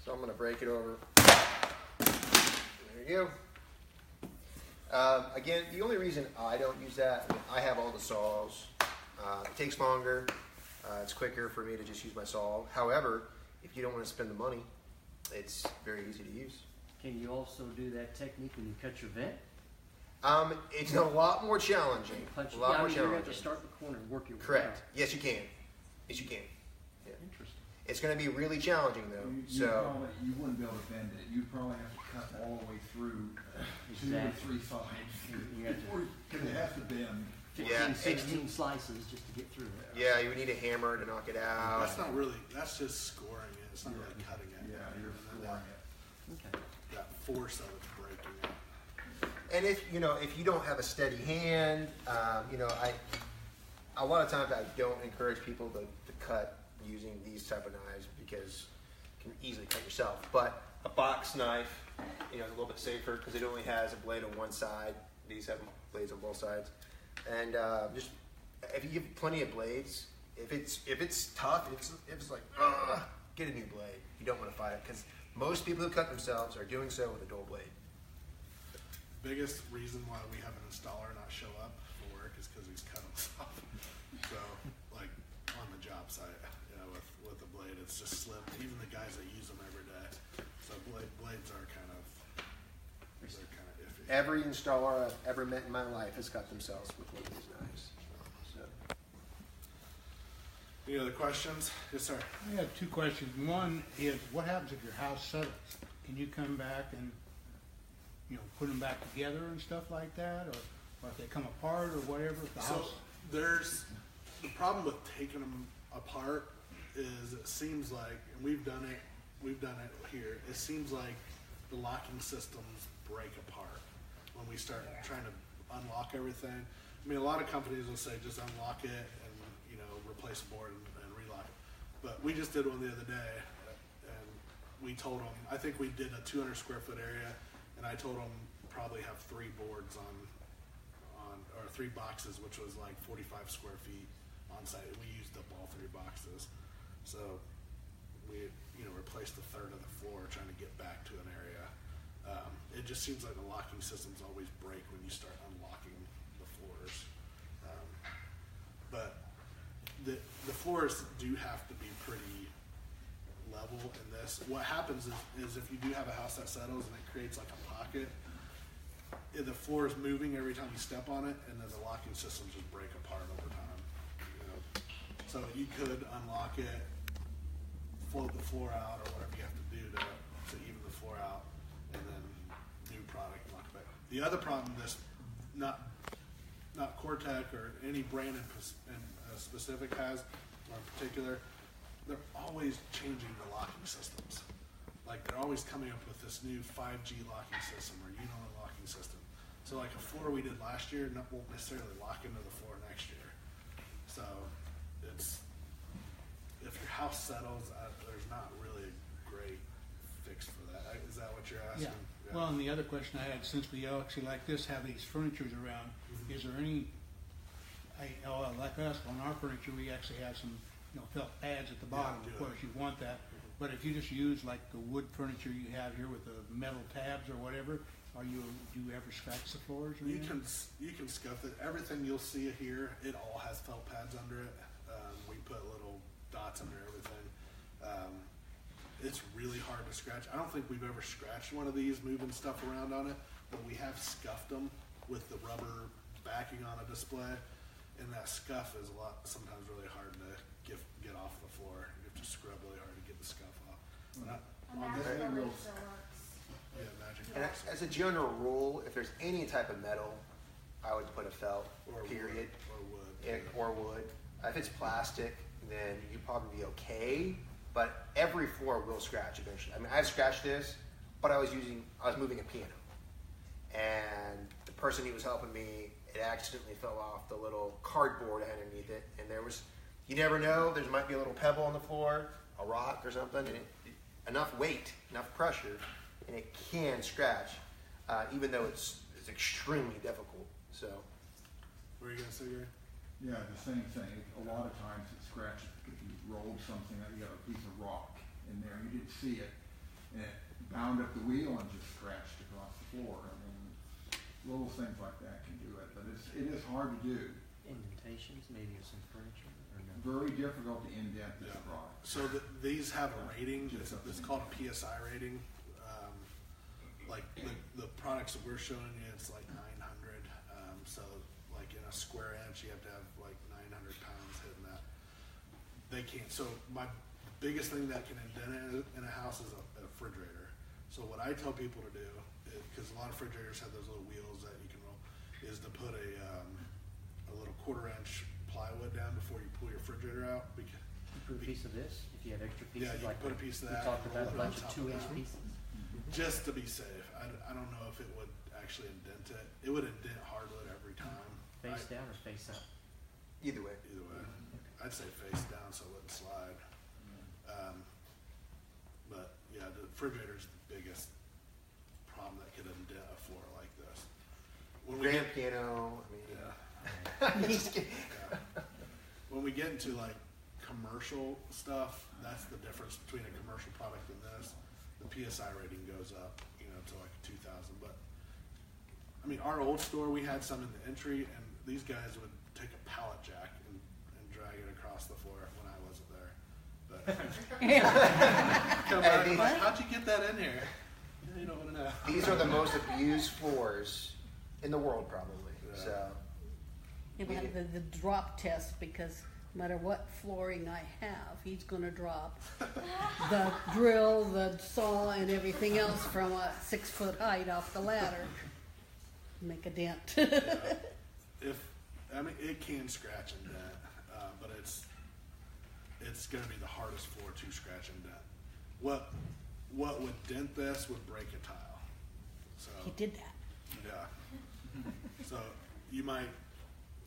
So I'm going to break it over. There you go. Again, the only reason I don't use that, I have all the saws. It takes longer. It's quicker for me to just use my saw. However, if you don't want to spend the money, it's very easy to use. Can you also do that technique when you cut your vent? It's a lot more challenging. Punch A lot more you're going to have challenging. to start the corner and work your way Correct. out. Yes, you can. Yes, you can. Yeah. Interesting. It's going to be really challenging, though. You wouldn't be able to bend it. You'd probably have to cut all the way through 2 or 3 sides. Because it has to bend. 16 slices just to get through it. Yeah, you would need a hammer to knock it out. That's just scoring it. It's not really cutting it. Yeah, you're scoring it. Okay. That force of it breaking it. And if you don't have a steady hand, a lot of times I don't encourage people to cut using these type of knives because you can easily cut yourself. But a box knife, is a little bit safer because it only has a blade on one side. These have blades on both sides. And just if you give plenty of blades, if it's tough, if it's like get a new blade. You don't want to fight it because most people who cut themselves are doing so with a dull blade. Biggest reason why we have an installer not show up for work is because he's cut himself. So, like on the job site, with the blade, it's just slim. Even the guys that use them every day. So blades are kind of iffy. Every installer I've ever met in my life has cut themselves with one of these knives. So. Any other questions? Yes, sir. I have 2 questions. One is, what happens if your house settles? Can you come back and put them back together and stuff like that, or if they come apart or whatever, if the So house. there's the problem with taking them apart is it seems like, and we've done it here. It seems like the locking systems break apart when we start trying to unlock everything. I mean, a lot of companies will say just unlock it and replace the board and relock it. But we just did one the other day, and we told them, I think we did a 200 square foot area, and I told them probably have 3 boards or 3 boxes, which was like 45 square feet on site. We used up all 3 boxes, so we replaced a third of the floor trying to get back to an area. It just seems like the locking systems always break when you start unlocking the floors. But the floors do have to be pretty level in this. What happens is if you do have a house that settles and it creates like a pocket, the floor is moving every time you step on it, and then the locking systems just break apart over time. So you could unlock it, float the floor out, or whatever you have to do to even the floor out, and then new product lock it back. The other problem not Cortec or any brand in specific has, or in particular, they're always changing the locking systems. Like they're always coming up with this new 5G locking system or Unilink locking system. So like a floor we did last year won't necessarily lock into the floor next year. So if your house settles, there's not really a great fix for that. Is that what you're asking? Yeah. Well, and the other question I had, since we actually like this have these furnitures around, is there any? Like us, on our furniture, we actually have some, felt pads at the bottom. Of course, you want that. But if you just use like the wood furniture you have here with the metal tabs or whatever, do you ever scratch the floors? Or you can scuff it. Everything you'll see here, it all has felt pads under it. We put little dots under everything. It's really hard to scratch. I don't think we've ever scratched one of these moving stuff around on it, but we have scuffed them with the rubber backing on a display. And that scuff is sometimes really hard to get off the floor. You have to scrub really hard to get the scuff off. Magic Erase still works. Yeah, Magic And Erase. as a general rule, if there's any type of metal, I would put a felt, Or period. wood. Or wood. If it's plastic, then you'd probably be okay, but every floor will scratch eventually. I mean, I've scratched this, but I was moving a piano. And the person who was helping me, it accidentally fell off the little cardboard underneath it, and you never know, there might be a little pebble on the floor, a rock or something, and enough weight, enough pressure, and it can scratch, even though it's extremely difficult. So, What were you gonna say, Gary? Yeah, the same thing. A lot of times it scratches if you rolled something, you got a piece of rock in there, you didn't see it, and it bound up the wheel and just scratched across the floor. I mean, little things like that can do it, but it is hard to do. Indentations, maybe of some furniture, or no? Very difficult to indent this product. So these have a rating. It's called a PSI rating. Like the products that we're showing you, it's like 900. So like in a square inch, you have to have like 900 pounds hitting that. They can't. So my biggest thing that can indent it in a house is a refrigerator. So what I tell people to do, because a lot of refrigerators have those little wheels that you can roll, is to put a little 1/4 inch plywood down before you pull your refrigerator out. You put a piece of this, if you have extra pieces, Yeah, you like can put a piece of that we talked and about, a roll it on bunch of top of 2-inch that. pieces. Just to be safe. I don't know if it would actually indent it. It would indent hardwood every time. Face down or face up? either way. Either way. I'd say face down so it wouldn't slide. But yeah, the refrigerator's the biggest problem that could indent a floor like this. When we Grand get, piano, I mean, yeah. just kidding. Yeah. When we get into like commercial stuff, that's the difference between a commercial product and this. The PSI rating goes up, to like 2,000. But I mean, our old store, we had some in the entry, and these guys would take a pallet jack and drag it across the floor when I wasn't there. But come back, I'm like, how'd you get that in here? You don't want to know. These are the most abused floors in the world, probably. Yeah. So It will have the drop test because No matter what flooring I have, he's gonna drop the drill, the saw, and everything else from a 6-foot height off the ladder. Make a dent. It can scratch and dent, but it's going to be the hardest floor to scratch and dent. What would dent this would break a tile. So He did that. yeah. So you might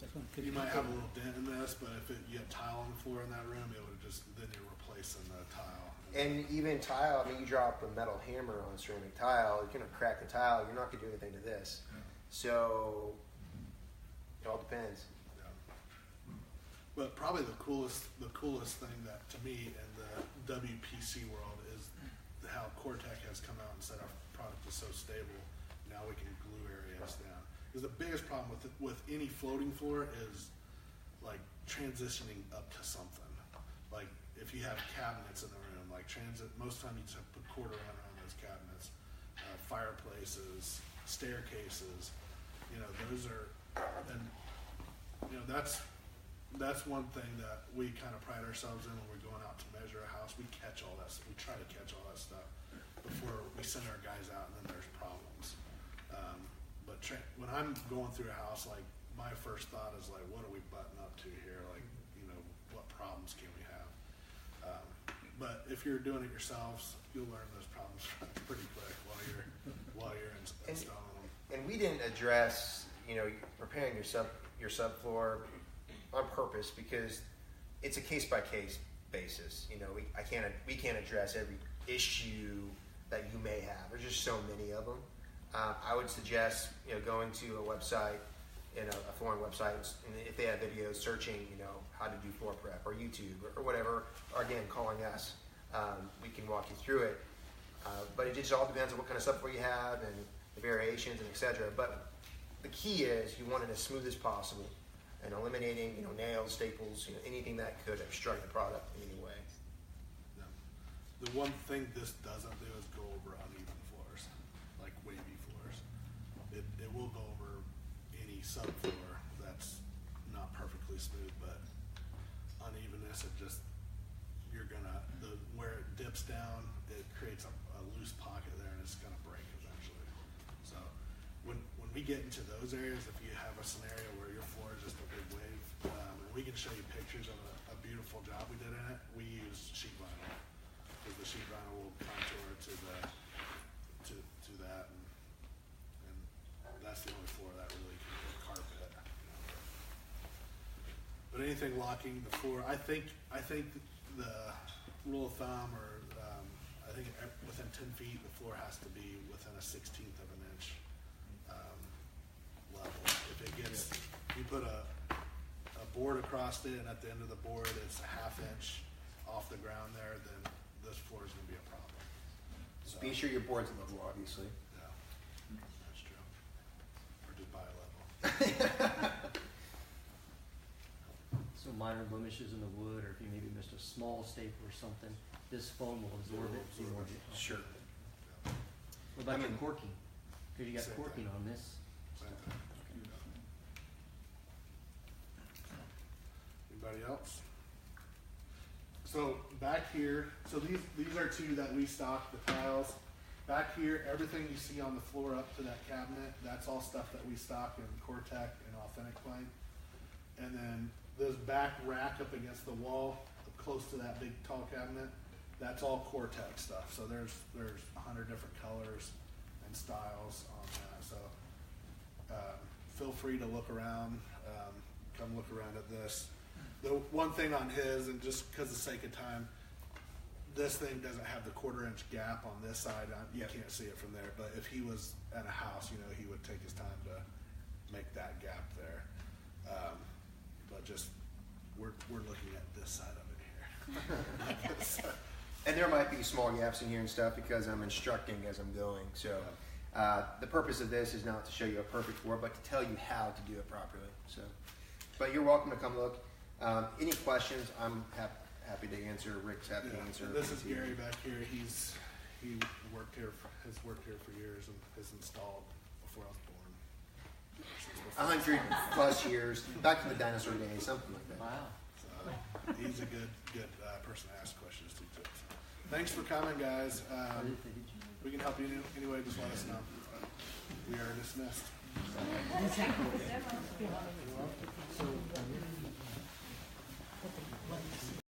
have a little dent in this, but if you have tile on the floor in that room, it would then you're replacing the tile. And even tile, I mean, you drop a metal hammer on ceramic tile, you're gonna crack the tile. You're not gonna do anything to this. So it all depends. Yeah. But probably the coolest thing that to me in the WPC world is how Cortec has come out and said our product is so stable. Now we can glue areas down. Because the biggest problem with any floating floor is like transitioning up to something. Like if you have cabinets in the room, like most of the time you just have to put cord around those cabinets, fireplaces, staircases. You know, those are, and you know that's one thing that we kind of pride ourselves in when we're going out to measure a house. We catch all that. We try to catch all that stuff before we send our guys out, and then there's problems. But when I'm going through a house, like my first thought is like, what are we butting up to here? Like, you know, what problems can we have? But if you're doing it yourselves, you'll learn those problems pretty quick while you're installing them. And we didn't address, you know, preparing your subfloor on purpose because it's a case by case basis. You know, we can't address every issue that you may have. There's just so many of them. I would suggest, you know, going to a website, a flooring website, and if they have videos, searching, you know, how to do floor prep or YouTube or whatever, or again, calling us. We can walk you through it. But it just all depends on what kind of subfloor you have and the variations and etc. But the key is you want it as smooth as possible and eliminating, you know, nails, staples, you know, anything that could obstruct the product in any way. Yeah. The one thing this doesn't do is go over uneven floors, like wavy floors. It will go over any subfloor that's not perfectly smooth, but unevenness, where it dips down, it creates a loose pocket there, and it's going to break eventually. So when we get into those areas, if you have a scenario where your floor is just a big wave, and we can show you pictures of a beautiful job we did in it, we use sheet vinyl, because the sheet vinyl will contour to that, and that's the only floor that really can get carpet. You know. But anything locking the floor, I think the rule of thumb, or I think within 10 feet, the floor has to be within a 16th of an inch level. If it gets, you put a board across it, and at the end of the board it's a ½ inch off the ground there, then this floor is going to be a problem. So be sure your board's level, obviously. Yeah, that's true. Or just buy a level. So minor blemishes in the wood, or if you maybe missed a small staple or something, this foam will absorb it. So you won't get Sure. What about your corking? Because you got Same corking thing. on this. Same thing. Anybody else? So back here, so these are two that we stock, the tiles. Back here, everything you see on the floor up to that cabinet, that's all stuff that we stock in Cortec and Authentic Plank. And then this back rack up against the wall, close to that big tall cabinet, that's all Cortec stuff. So there's 100 different colors and styles on that. So feel free to look around, come look around at this. The one thing on his, and just because of the sake of time, this thing doesn't have the 1/4-inch gap on this side. You can't see it from there. But if he was at a house, you know, he would take his time to make that gap there. But just we're looking at this side of it here. And there might be small gaps in here and stuff because I'm instructing as I'm going. So the purpose of this is not to show you a perfect floor, but to tell you how to do it properly. So, but you're welcome to come look. Any questions? I'm happy to answer. Rick's happy to answer. This is Gary back here. He worked here, has worked here for years, and has installed before I was born. 100+ years, back to the dinosaur days, something like that. Wow. So, he's a good person to ask questions to too. So, thanks for coming, guys. We can help you anyway. Just let us know. We are dismissed.